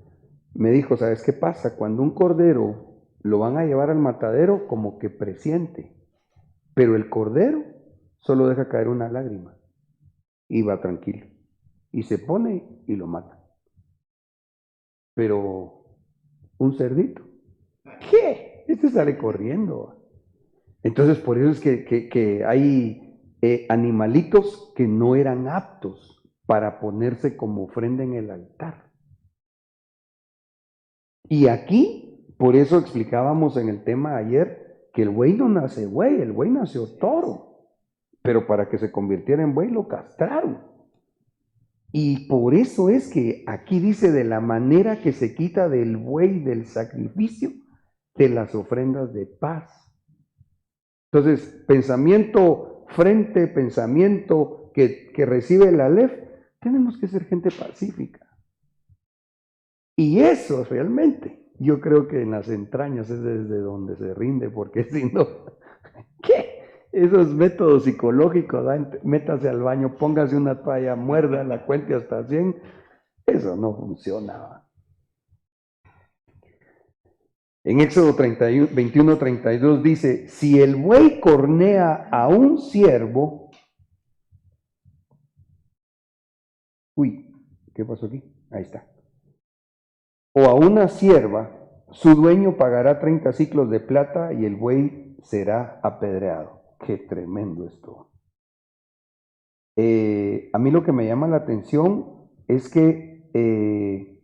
me dijo, ¿sabes qué pasa? Cuando un cordero lo van a llevar al matadero, como que presiente, pero el cordero solo deja caer una lágrima y va tranquilo, y se pone y lo mata. Pero un cerdito, ¿qué? Este sale corriendo. Entonces, por eso es que hay animalitos que no eran aptos para ponerse como ofrenda en el altar. Y aquí, por eso explicábamos en el tema ayer, que el buey no nace buey, el buey nació toro. Pero para que se convirtiera en buey lo castraron. Y por eso es que aquí dice de la manera que se quita del buey del sacrificio de las ofrendas de paz. Entonces, pensamiento frente, pensamiento que recibe el Aleph, tenemos que ser gente pacífica. Y eso realmente, yo creo que en las entrañas es desde donde se rinde, porque si no, ¿qué? Esos métodos psicológicos, métase al baño, póngase una toalla, muerda, la cuente hasta 100, eso no funcionaba. En Éxodo 21:32 dice, si el buey cornea a un siervo, uy, ¿qué pasó aquí? Ahí está. O a una sierva, su dueño pagará 30 siclos de plata y el buey será apedreado. Qué tremendo esto. A mí lo que me llama la atención es que,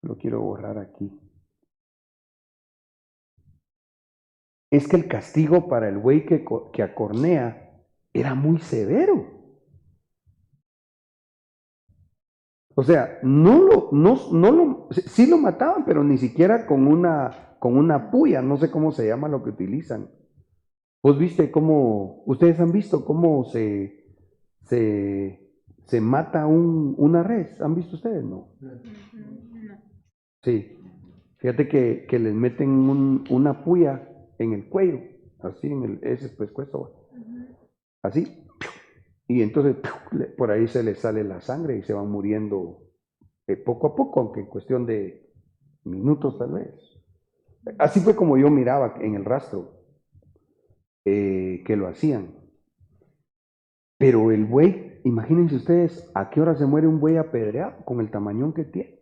lo quiero borrar aquí, es que el castigo para el buey que acornea era muy severo. O sea, sí lo mataban, pero ni siquiera con una puya, no sé cómo se llama lo que utilizan. ¿Vos viste cómo, ustedes han visto cómo se mata una res? ¿Han visto ustedes? No. Sí. Fíjate que les meten una puya en el cuello, así en ese pescuezo, así. Y entonces por ahí se les sale la sangre y se van muriendo poco a poco, aunque en cuestión de minutos tal vez. Así fue como yo miraba en el rastro que lo hacían. Pero el buey, imagínense ustedes a qué hora se muere un buey apedreado con el tamañón que tiene.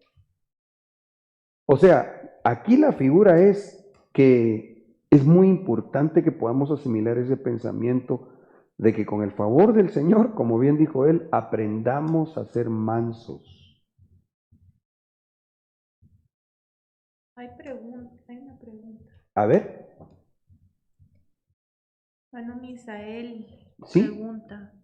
O sea, aquí la figura es que es muy importante que podamos asimilar ese pensamiento de que con el favor del Señor, como bien dijo él, aprendamos a ser mansos. Hay una pregunta. A ver. Bueno, Misael ¿Sí? pregunta,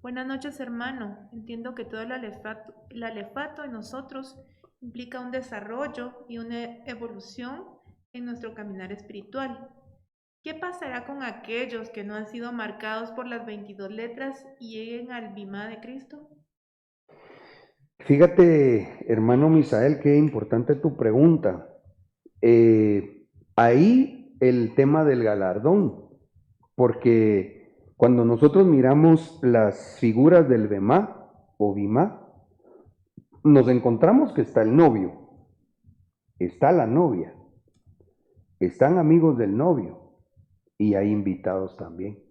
Buenas noches, hermano. Entiendo que todo el alefato en nosotros implica un desarrollo y una evolución en nuestro caminar espiritual. ¿Qué pasará con aquellos que no han sido marcados por las 22 letras y lleguen al bimá de Cristo? Fíjate, hermano Misael, qué importante tu pregunta. Ahí el tema del galardón, porque cuando nosotros miramos las figuras del bemá o bimá, nos encontramos que está el novio, está la novia, están amigos del novio y hay invitados también.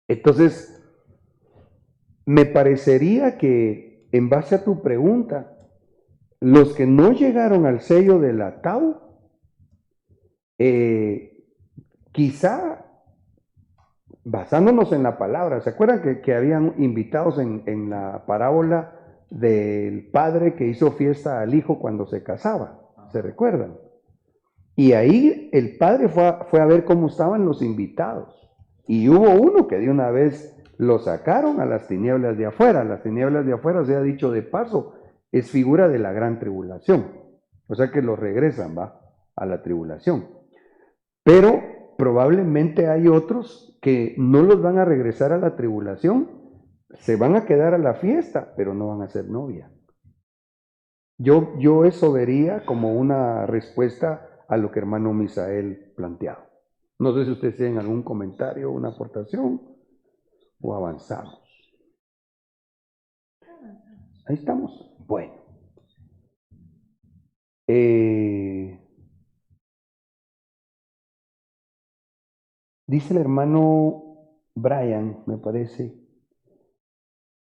Entonces, me parecería que en base a tu pregunta, los que no llegaron al sello de la Tau, quizá basándonos en la palabra, ¿se acuerdan que habían invitados en la parábola del padre que hizo fiesta al hijo cuando se casaba? ¿Se recuerdan? Y ahí el padre fue a ver cómo estaban los invitados. Y hubo uno que de una vez lo sacaron a las tinieblas de afuera. Las tinieblas de afuera, se ha dicho de paso, es figura de la gran tribulación. O sea que lo regresan, va, a la tribulación. Pero probablemente hay otros que no los van a regresar a la tribulación, se van a quedar a la fiesta, pero no van a ser novia. Yo eso vería como una respuesta a lo que hermano Misael planteaba. No sé si ustedes tienen algún comentario, una aportación, o avanzamos. Ahí estamos. Bueno. Dice el hermano Brian, me parece,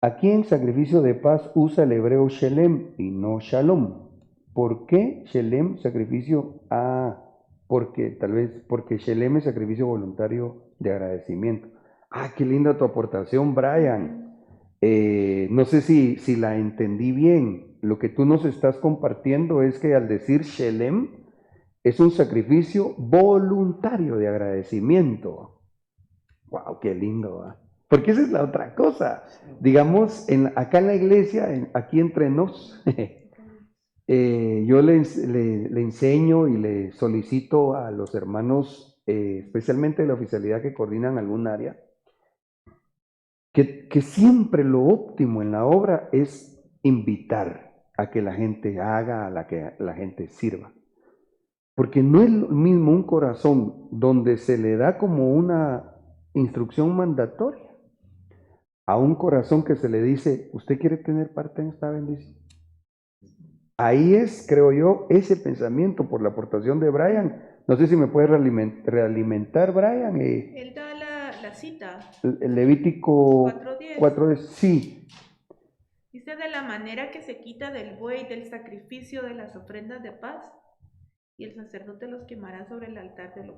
aquí en sacrificio de paz usa el hebreo shelem y no shalom. ¿Por qué shelem, sacrificio? Porque shelem es sacrificio voluntario de agradecimiento. Qué linda tu aportación, Brian. No sé si la entendí bien. Lo que tú nos estás compartiendo es que al decir shelem, es un sacrificio voluntario de agradecimiento. ¡Wow! ¡Qué lindo! ¿Va? Porque esa es la otra cosa. Digamos, acá en la iglesia, aquí entre nos, yo le enseño y le solicito a los hermanos, especialmente de la oficialidad que coordinan algún área, que siempre lo óptimo en la obra es invitar a que la gente haga, a que la gente sirva. Porque no es lo mismo un corazón donde se le da como una instrucción mandatoria a un corazón que se le dice, ¿usted quiere tener parte en esta bendición? Ahí es, creo yo, ese pensamiento por la aportación de Brian. No sé si me puede realimentar, Brian. Él da la cita. El Levítico 4:10. Sí. Dice, de la manera que se quita del buey del sacrificio de las ofrendas de paz, y el sacerdote los quemará sobre el altar del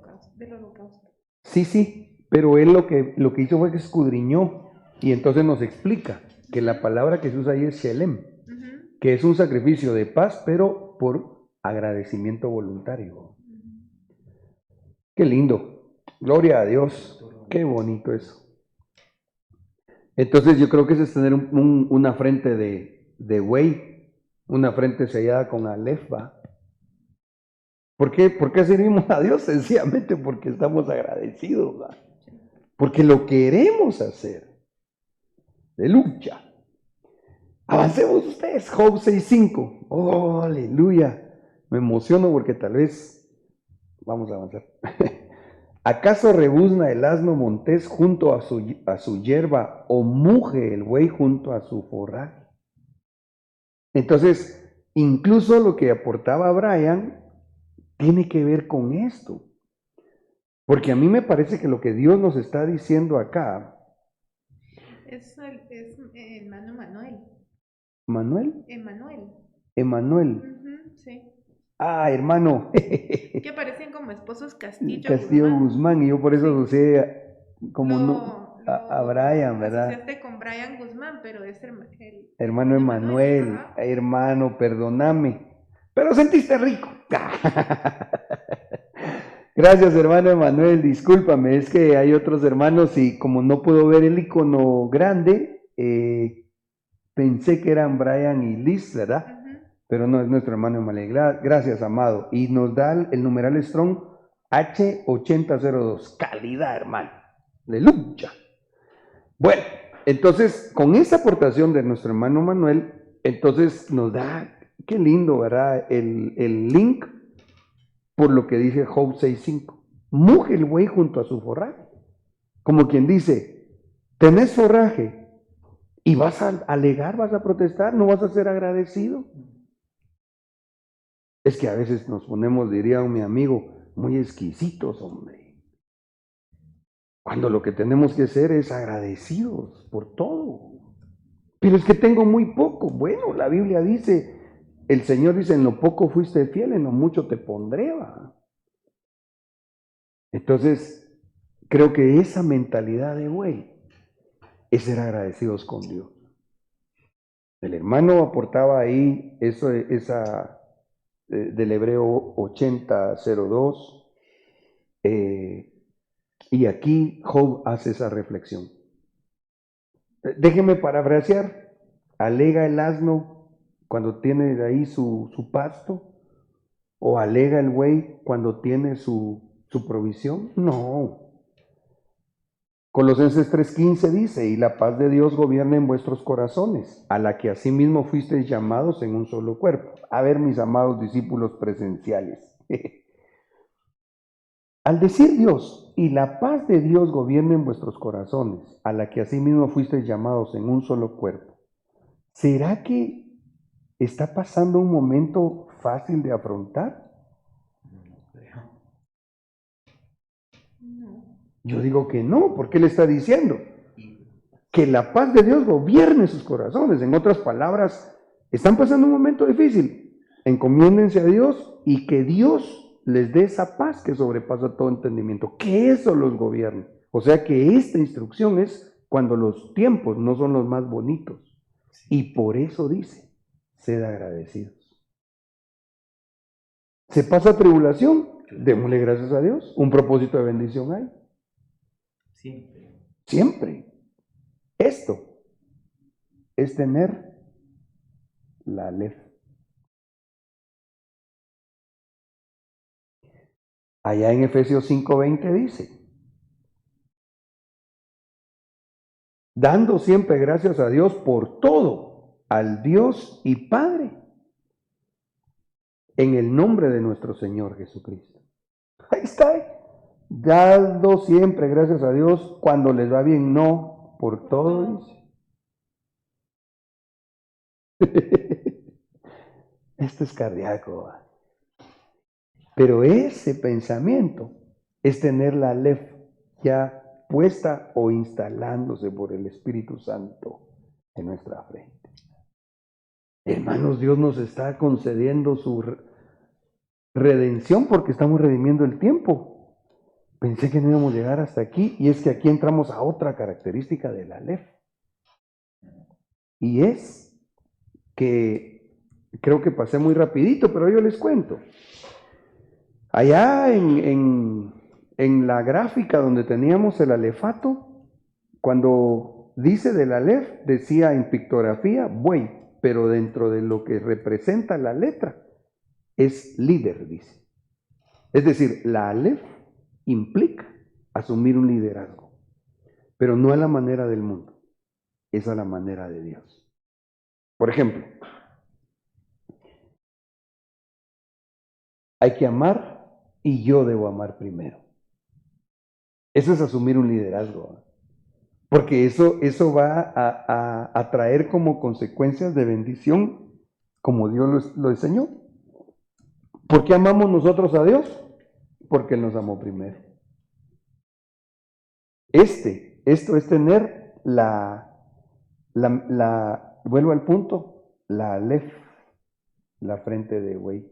holocausto. Sí, pero él lo que hizo fue que escudriñó y entonces nos explica que la palabra que se usa ahí es shelem, que es un sacrificio de paz, pero por agradecimiento voluntario. Qué lindo, gloria a Dios, qué bonito eso. Entonces yo creo que ese es tener una frente de buey, una frente sellada con alef, ¿va? ¿Por qué servimos a Dios? Sencillamente porque estamos agradecidos, ¿va? Porque lo queremos hacer. De lucha. Avancemos ustedes, Job 6:5. Oh, aleluya. Me emociono porque tal vez vamos a avanzar. ¿Acaso rebuzna el asno montés junto a su hierba o muge el buey junto a su forraje? Entonces, incluso lo que aportaba Brian tiene que ver con esto. Porque a mí me parece que lo que Dios nos está diciendo acá es hermano Manuel. ¿Manuel? Emanuel. Sí. Hermano. Que parecen como esposos Castillo Guzmán, y yo por eso asocié a Brian, ¿verdad? Asociaste con Brian Guzmán, pero es el hermano Emanuel. Hermano, perdóname. Pero sentiste rico. Gracias, hermano Emanuel, discúlpame, es que hay otros hermanos y como no puedo ver el icono grande, pensé que eran Brian y Liz, ¿verdad? Pero no, es nuestro hermano Malé. Gracias, amado. Y nos da el numeral Strong H8002. Calidad, hermano. Aleluya. Bueno, entonces, con esa aportación de nuestro hermano Manuel, entonces nos da, qué lindo, ¿verdad? El link por lo que dice Job 6.5. Muje el buey junto a su forraje. Como quien dice, tenés forraje y vas a alegar, vas a protestar, no vas a ser agradecido. Es que a veces nos ponemos, diría mi amigo, muy exquisitos, hombre. Cuando lo que tenemos que ser es agradecidos por todo. Pero es que tengo muy poco. Bueno, la Biblia dice, el Señor dice, en lo poco fuiste fiel, en lo mucho te pondré, ¿va? Entonces, creo que esa mentalidad de buey es ser agradecidos con Dios. El hermano aportaba ahí esa del Hebreo 80:02, y aquí Job hace esa reflexión. Déjeme parafrasear. ¿Alega el asno cuando tiene ahí su pasto? ¿O alega el buey cuando tiene su provisión? No. Colosenses 3:15 dice, y la paz de Dios gobierna en vuestros corazones, a la que asimismo fuisteis llamados en un solo cuerpo. A ver, mis amados discípulos presenciales. Al decir Dios, y la paz de Dios gobierna en vuestros corazones, a la que asimismo fuisteis llamados en un solo cuerpo, ¿será que está pasando un momento fácil de afrontar? Yo digo que no, porque Él está diciendo que la paz de Dios gobierne sus corazones. En otras palabras, están pasando un momento difícil. Encomiéndense a Dios y que Dios les dé esa paz que sobrepasa todo entendimiento. Que eso los gobierne. O sea que esta instrucción es cuando los tiempos no son los más bonitos. Y por eso dice, sed agradecidos. ¿Se pasa tribulación? Démosle gracias a Dios. Un propósito de bendición hay. Siempre. Siempre. Esto es tener la Aleph. Allá en Efesios 5:20 dice, dando siempre gracias a Dios por todo, al Dios y Padre, en el nombre de nuestro Señor Jesucristo. Ahí está. Dando siempre gracias a Dios cuando les va bien, no por todo, dice. Esto es cardíaco. Pero ese pensamiento es tener la Aleph ya puesta o instalándose por el Espíritu Santo en nuestra frente. Hermanos, Dios nos está concediendo su redención porque estamos redimiendo el tiempo. Pensé que no íbamos a llegar hasta aquí, y es que aquí entramos a otra característica del Aleph. Y es que, creo que pasé muy rapidito, pero yo les cuento. Allá en la gráfica donde teníamos el alefato, cuando dice del Aleph, decía en pictografía buey, pero dentro de lo que representa la letra es líder, dice. Es decir, la Aleph implica asumir un liderazgo, pero no a la manera del mundo, es a la manera de Dios. Por ejemplo, hay que amar y yo debo amar primero. Eso es asumir un liderazgo, porque eso va a traer como consecuencias de bendición, como Dios lo enseñó. ¿Por qué amamos nosotros a Dios? Porque Él nos amó primero. Esto es tener vuelvo al punto, la Aleph, la frente de güey.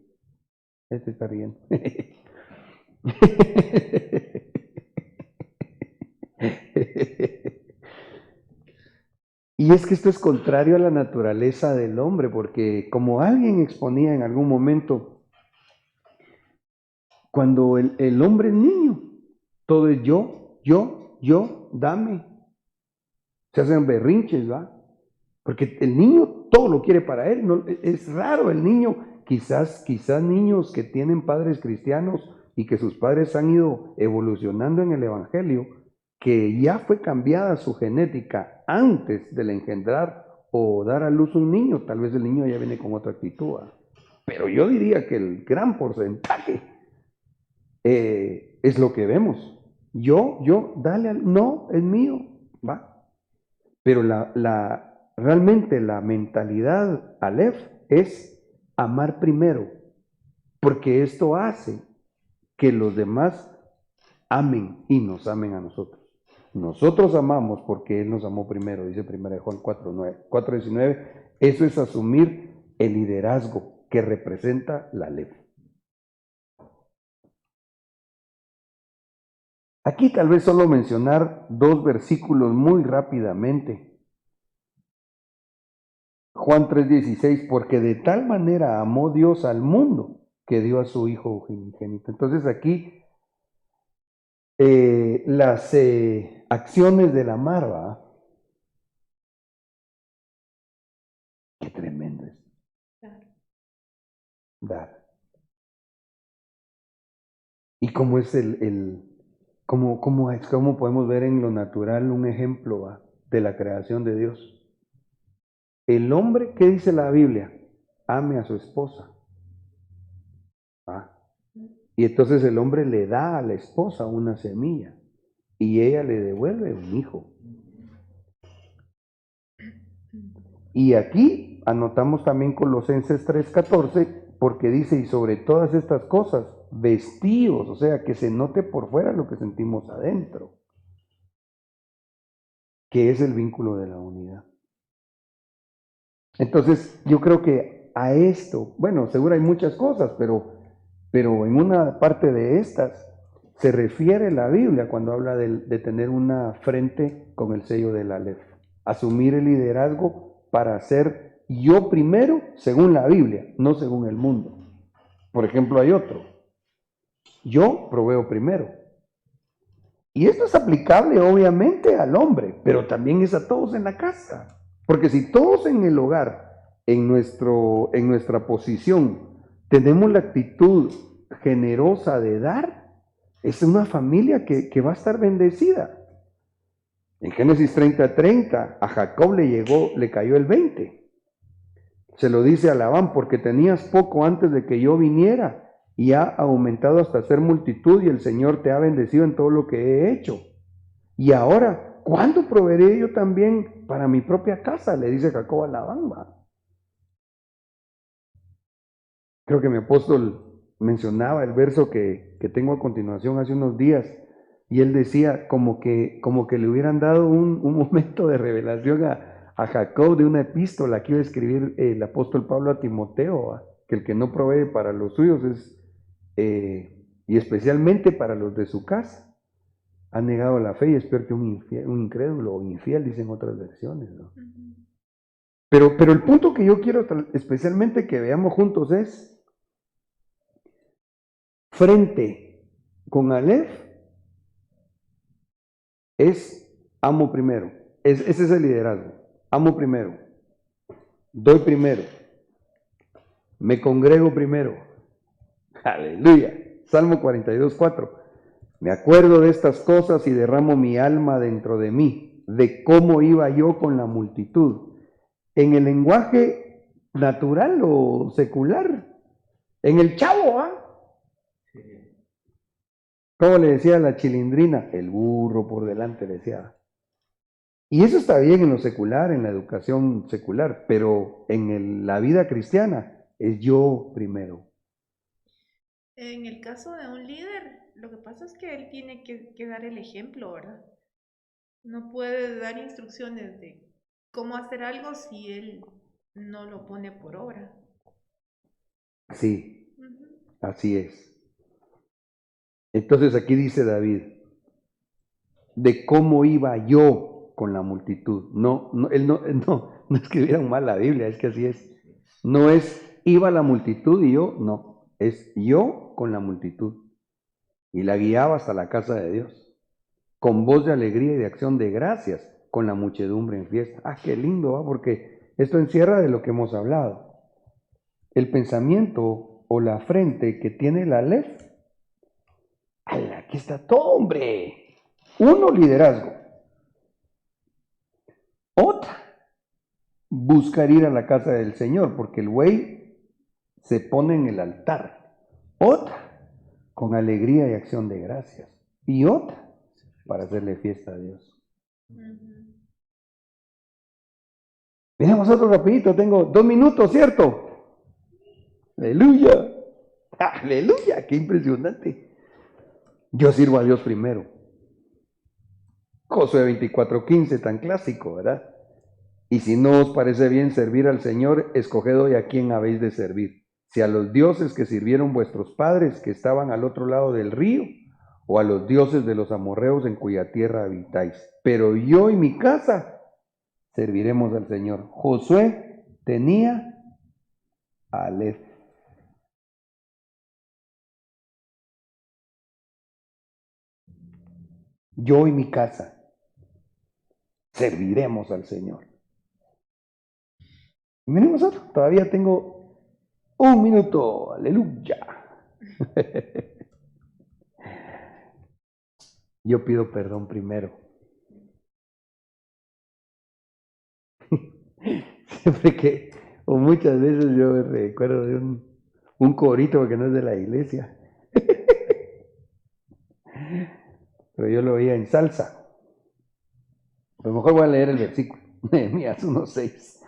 Este está riendo. Y es que esto es contrario a la naturaleza del hombre, porque como alguien exponía en algún momento, cuando el hombre es niño, todo es yo, dame. Se hacen berrinches, ¿va? Porque el niño todo lo quiere para él. No, es raro el niño, quizás niños que tienen padres cristianos y que sus padres han ido evolucionando en el Evangelio, que ya fue cambiada su genética antes del engendrar o dar a luz un niño. Tal vez el niño ya viene con otra actitud. Pero yo diría que el gran porcentaje es lo que vemos. Dale, no, es mío, va. Pero realmente la mentalidad Aleph es amar primero, porque esto hace que los demás amen y nos amen a nosotros. Nosotros amamos porque Él nos amó primero, dice 1 Juan 4:19. Eso es asumir el liderazgo que representa la Aleph. Aquí tal vez solo mencionar 2 versículos muy rápidamente. Juan 3:16, porque de tal manera amó Dios al mundo que dio a su Hijo unigénito. Entonces aquí las acciones del amar, ¿va? Qué tremendo es. Dar. Y cómo es cómo podemos ver en lo natural un ejemplo, ¿va?, de la creación de Dios. El hombre, ¿qué dice la Biblia? Ame a su esposa. ¿Va? Y entonces el hombre le da a la esposa una semilla y ella le devuelve un hijo. Y aquí anotamos también Colosenses 3:14, porque dice, y sobre todas estas cosas, vestíos, o sea, que se note por fuera lo que sentimos adentro, que es el vínculo de la unidad. Entonces, yo creo que a esto, bueno, seguro hay muchas cosas, pero en una parte de estas se refiere la Biblia cuando habla de tener una frente con el sello del Aleph. Asumir el liderazgo para ser yo primero según la Biblia, no según el mundo. Por ejemplo, hay otro. Yo proveo primero. Y esto es aplicable obviamente al hombre, pero también es a todos en la casa. Porque si todos en el hogar, en nuestra posición, tenemos la actitud generosa de dar, es una familia que va a estar bendecida. En Génesis 30:30, a Jacob le cayó el 20. Se lo dice a Labán, porque tenías poco antes de que yo viniera, y ha aumentado hasta ser multitud, y el Señor te ha bendecido en todo lo que he hecho. Y ahora, ¿cuándo proveeré yo también para mi propia casa?, le dice Jacob a Labán. Creo que mi apóstol mencionaba el verso que tengo a continuación hace unos días, y él decía como que le hubieran dado un momento de revelación a Jacob de una epístola que iba a escribir el apóstol Pablo a Timoteo, que el que no provee para los suyos y especialmente para los de su casa, ha negado la fe y es peor que un incrédulo o infiel, dicen otras versiones, ¿no? Pero el punto que yo quiero especialmente que veamos juntos es, frente con Aleph, es amo primero. Ese es el liderazgo. Amo primero. Doy primero. Me congrego primero. Aleluya. Salmo 42:4. Me acuerdo de estas cosas y derramo mi alma dentro de mí, de cómo iba yo con la multitud. En el lenguaje natural o secular, en el chavo, ¿cómo le decía la Chilindrina? El burro por delante, le decía. Y eso está bien en lo secular, en la educación secular, pero en la vida cristiana es yo primero. En el caso de un líder, lo que pasa es que él tiene que dar el ejemplo, ¿verdad? No puede dar instrucciones de cómo hacer algo si él no lo pone por obra. Sí, así es. Entonces aquí dice David, de cómo iba yo con la multitud. Él no escribieron mal la Biblia, es que así es. No es iba la multitud y yo, no. Es yo con la multitud. Y la guiaba hasta la casa de Dios, con voz de alegría y de acción de gracias, con la muchedumbre en fiesta. Qué lindo, porque Esto encierra de lo que hemos hablado. El pensamiento o la frente que tiene la Aleph. ¡Hala! Aquí está todo, hombre. Uno, liderazgo. Otra, buscar ir a la casa del Señor, porque el güey se pone en el altar. Otra, con alegría y acción de gracias. Y otra, para hacerle fiesta a Dios. Miremos otro rapidito, tengo 2 minutos, ¿cierto? Aleluya. Aleluya, qué impresionante. Yo sirvo a Dios primero. Josué 24:15, tan clásico, ¿verdad? Y si no os parece bien servir al Señor, escoged hoy a quién habéis de servir. Si a los dioses que sirvieron vuestros padres, que estaban al otro lado del río, o a los dioses de los amorreos en cuya tierra habitáis. Pero yo y mi casa serviremos al Señor. Josué tenía Aleph. Yo y mi casa serviremos al Señor. Y venimos otro. Todavía tengo 1 minuto. Aleluya. Yo pido perdón primero. Siempre que, o muchas veces yo me recuerdo de un corito porque no es de la iglesia. Pero yo lo veía en salsa. A lo mejor voy a leer el versículo. Nehemías 1:6.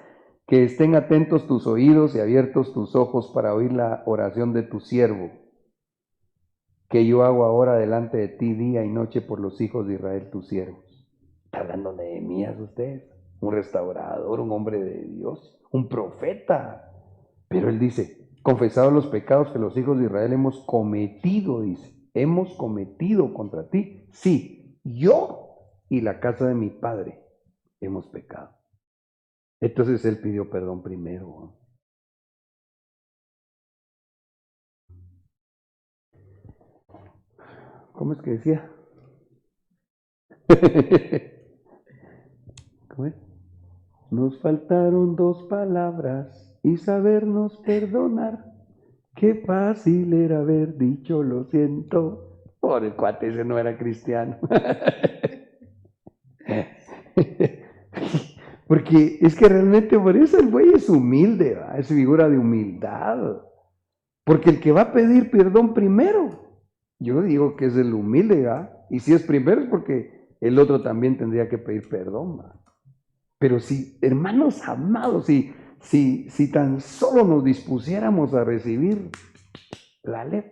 Que estén atentos tus oídos y abiertos tus ojos para oír la oración de tu siervo, que yo hago ahora delante de ti día y noche por los hijos de Israel, tus siervos. Está hablando Nehemías usted, un restaurador, un hombre de Dios, un profeta. Pero él dice, confesados los pecados que los hijos de Israel hemos cometido, dice, hemos cometido contra ti. Sí, yo y la casa de mi padre hemos pecado. Entonces él pidió perdón primero. ¿Cómo es que decía? ¿Cómo es? Nos faltaron 2 palabras y sabernos perdonar. Qué fácil era haber dicho lo siento. Por el cuate ese no era cristiano. Porque es que realmente por eso el güey es humilde, ¿va? Es figura de humildad. Porque el que va a pedir perdón primero, yo digo que es el humilde, ¿va? Y si es primero es porque el otro también tendría que pedir perdón, ¿va? Pero si, hermanos amados, si tan solo nos dispusiéramos a recibir la ley,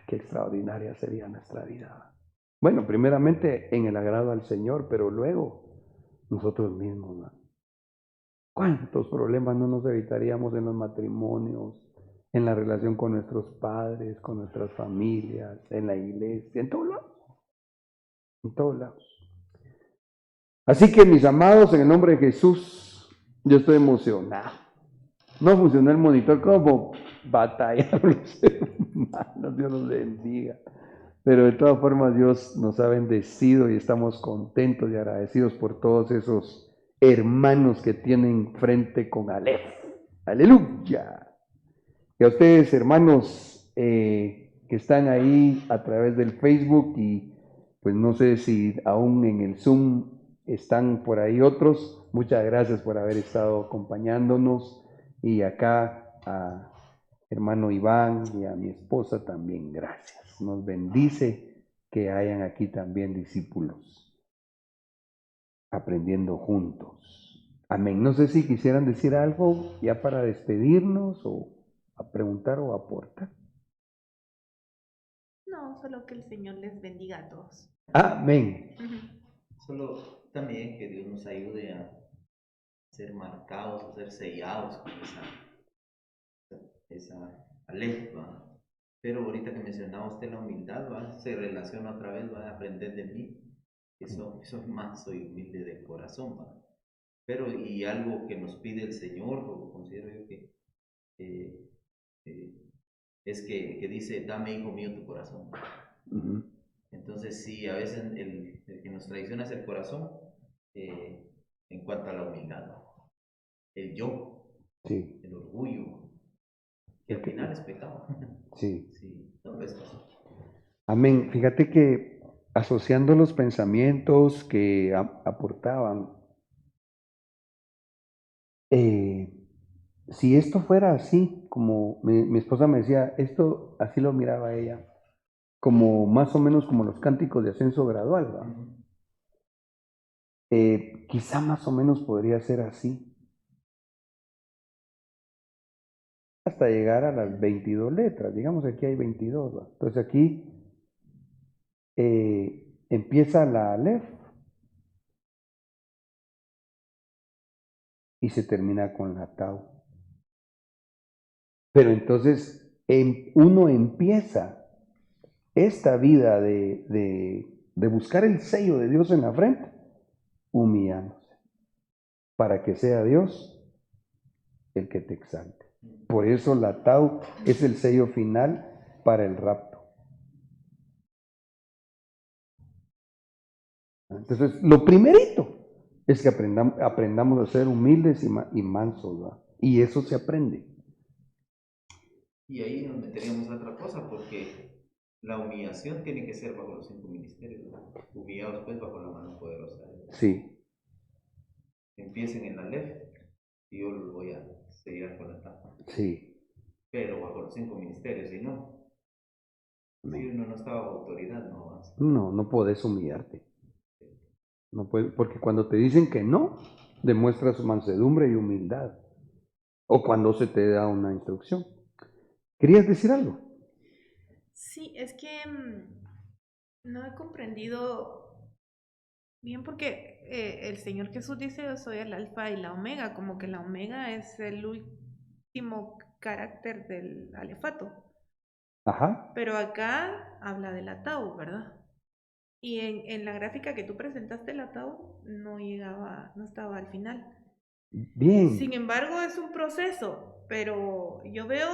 qué extraordinaria sería nuestra vida. Bueno, primeramente en el agrado al Señor, pero luego nosotros mismos, ¿no? ¿Cuántos problemas no nos evitaríamos en los matrimonios, en la relación con nuestros padres, con nuestras familias, en la iglesia, en todos lados? En todos lados. Así que mis amados, en el nombre de Jesús, yo estoy emocionado. No funcionó el monitor como batallar los hermanos, Dios los bendiga. Pero de todas formas Dios nos ha bendecido y estamos contentos y agradecidos por todos esos hermanos que tienen frente con Aleph. Aleluya. Y a ustedes, hermanos, que están ahí a través del Facebook y pues no sé si aún en el Zoom están por ahí otros. Muchas gracias por haber estado acompañándonos. Y acá a hermano Iván y a mi esposa también gracias. Nos bendice que hayan aquí también discípulos aprendiendo juntos. Amén. No sé si quisieran decir algo ya para despedirnos o a preguntar o aportar. No, solo que el Señor les bendiga a todos. Amén. Solo también que Dios nos ayude a ser marcados, a ser sellados con esa alerta. Pero ahorita que mencionaba usted la humildad, ¿va? Se relaciona otra vez, va a aprender de mí, que soy humilde de corazón, ¿va? Pero y algo que nos pide el Señor, lo considero yo que eh, eh, es que dice, dame, hijo mío, tu corazón. Entonces, sí, a veces el que nos traiciona es el corazón. en cuanto a la humildad, el yo, Sí, el orgullo, que al final es pecado. sí. Sí, todo es así. Amén. Fíjate que asociando los pensamientos que aportaban, si esto fuera así, como mi esposa me decía, esto así lo miraba ella, como más o menos como los cánticos de ascenso gradual, ¿va? Quizá más o menos podría ser así, hasta llegar a las 22 letras. Digamos que aquí hay 22, ¿va? Entonces aquí empieza la Aleph y se termina con la Tau. Pero entonces uno empieza esta vida de buscar el sello de Dios en la frente, humillándose, para que sea Dios el que te exalte. Por eso la Tau es el sello final para el rapto. Entonces, lo primerito es que aprendamos a ser humildes y mansos, ¿verdad? Y eso se aprende. Y ahí nos meteríamos a otra cosa, porque la humillación tiene que ser bajo los 5 ministerios, ¿no? Humillados pues bajo la mano poderosa de Dios. Sí, Empiecen en la Aleph y yo los voy a seguir con la etapa. sí. Pero bajo los 5 ministerios, si no, si Amén. uno no está bajo autoridad, no avanza. No, no podés humillarte. No puedes, porque cuando te dicen que no, demuestras mansedumbre y humildad. O cuando se te da una instrucción. ¿Querías decir algo? Sí, es que no he comprendido bien porque el Señor Jesús dice, yo soy el alfa y la omega, como que la omega es el último carácter del alefato. Ajá. Pero acá habla de la tau, ¿verdad? Y en la gráfica que tú presentaste, la tau no llegaba, no estaba al final. Bien. Sin embargo, es un proceso, pero yo veo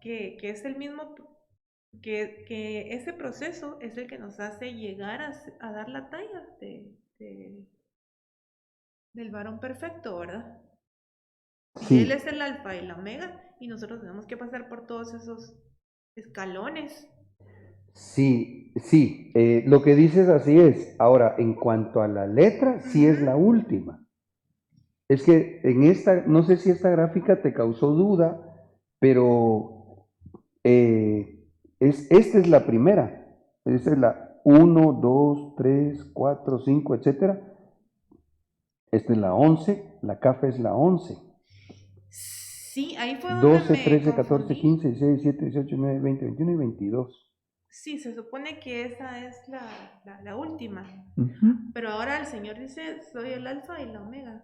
que es el mismo, que ese proceso es el que nos hace llegar a dar la talla del varón perfecto, ¿verdad? Y él Sí, es el alfa y la omega, y nosotros tenemos que pasar por todos esos escalones. sí, sí. Lo que dices así es. Ahora, en cuanto a la letra, sí es la última. Es que en esta, no sé si esta gráfica te causó duda, pero esta es la primera. Esta es la 1, 2, 3, 4, 5, etcétera. Esta es la 11, la CAF es la 11. Sí, ahí fue donde 12, me 13, 14, confundí. 15, 16, 17, 18, 19, 20, 21 y 22. Sí, se supone que esa es la última. Ujú. Pero ahora el Señor dice, soy el alfa y la omega.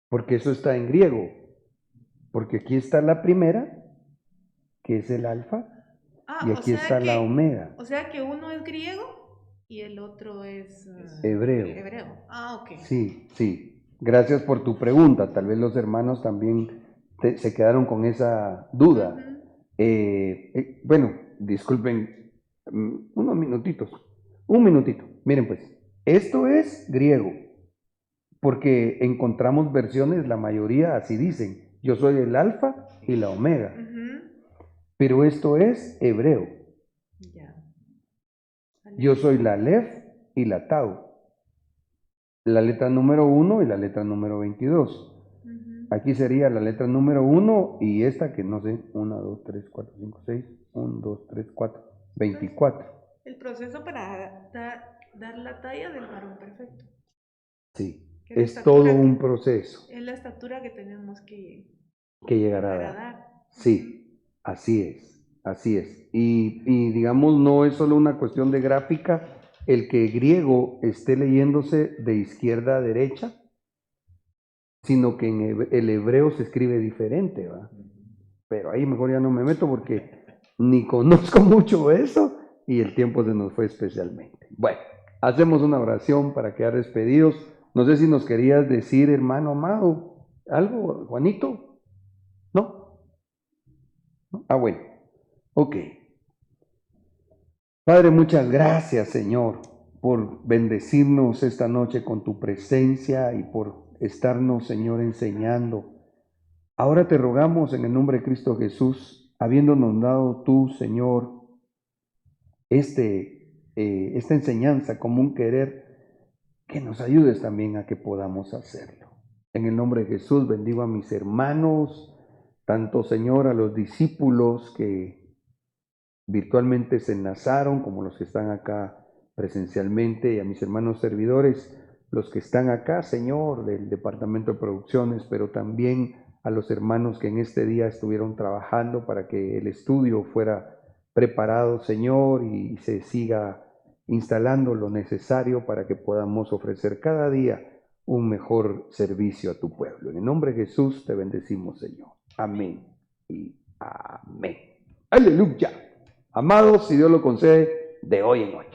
Porque eso está en griego. Porque aquí está la primera, que es el alfa, Ah, y aquí está la omega, o sea que uno es griego y el otro es hebreo. hebreo. Ah, ok. Sí, sí. Gracias por tu pregunta. Tal vez los hermanos también se quedaron con esa duda. Ujú. Bueno, disculpen unos minutitos. Un minutito. Miren pues, esto es griego, porque encontramos versiones, la mayoría así dicen, yo soy el alfa y la omega, Ujú. pero esto es hebreo, Ya. yo soy la Aleph y la Tau, la letra número 1 y la letra número 22. Ujú. Aquí sería la letra número 1 y esta que no sé, 1, 2, 3, 4, 5, 6, 1, 2, 3, 4, 24. El proceso para dar la talla del varón perfecto. Sí, Que es la es todo estatura un proceso es la estatura que tenemos que que llegará a llegar a dar. dar. Sí, así es, así es. Y digamos, no es solo una cuestión de gráfica el que griego esté leyéndose de izquierda a derecha, sino que en el hebreo se escribe diferente, ¿va? Pero ahí mejor ya no me meto porque ni conozco mucho eso y el tiempo se nos fue especialmente. Bueno, hacemos una oración para quedar despedidos. No sé si nos querías decir, hermano amado, algo, Juanito. ¿No? ¿No? Ah, bueno. Ok. Padre, muchas gracias, Señor, por bendecirnos esta noche con tu presencia y por estarnos, Señor, enseñando. Ahora te rogamos en el nombre de Cristo Jesús, habiéndonos dado tú, Señor, esta enseñanza como un querer, que nos ayudes también a que podamos hacerlo. En el nombre de Jesús bendigo a mis hermanos, tanto, Señor, a los discípulos que virtualmente se enlazaron, como los que están acá presencialmente, y a mis hermanos servidores, los que están acá, Señor, del Departamento de Producciones, pero también a los hermanos que en este día estuvieron trabajando para que el estudio fuera preparado, Señor, y se siga instalando lo necesario para que podamos ofrecer cada día un mejor servicio a tu pueblo. En el nombre de Jesús te bendecimos, Señor. Amén y amén. Aleluya. Amados, si Dios lo concede, de hoy en 8.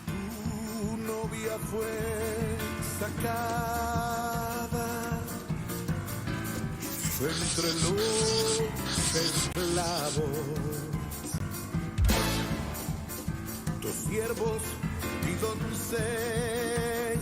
Tu novia fue sacada entre los esclavos. Tus siervos y doncellas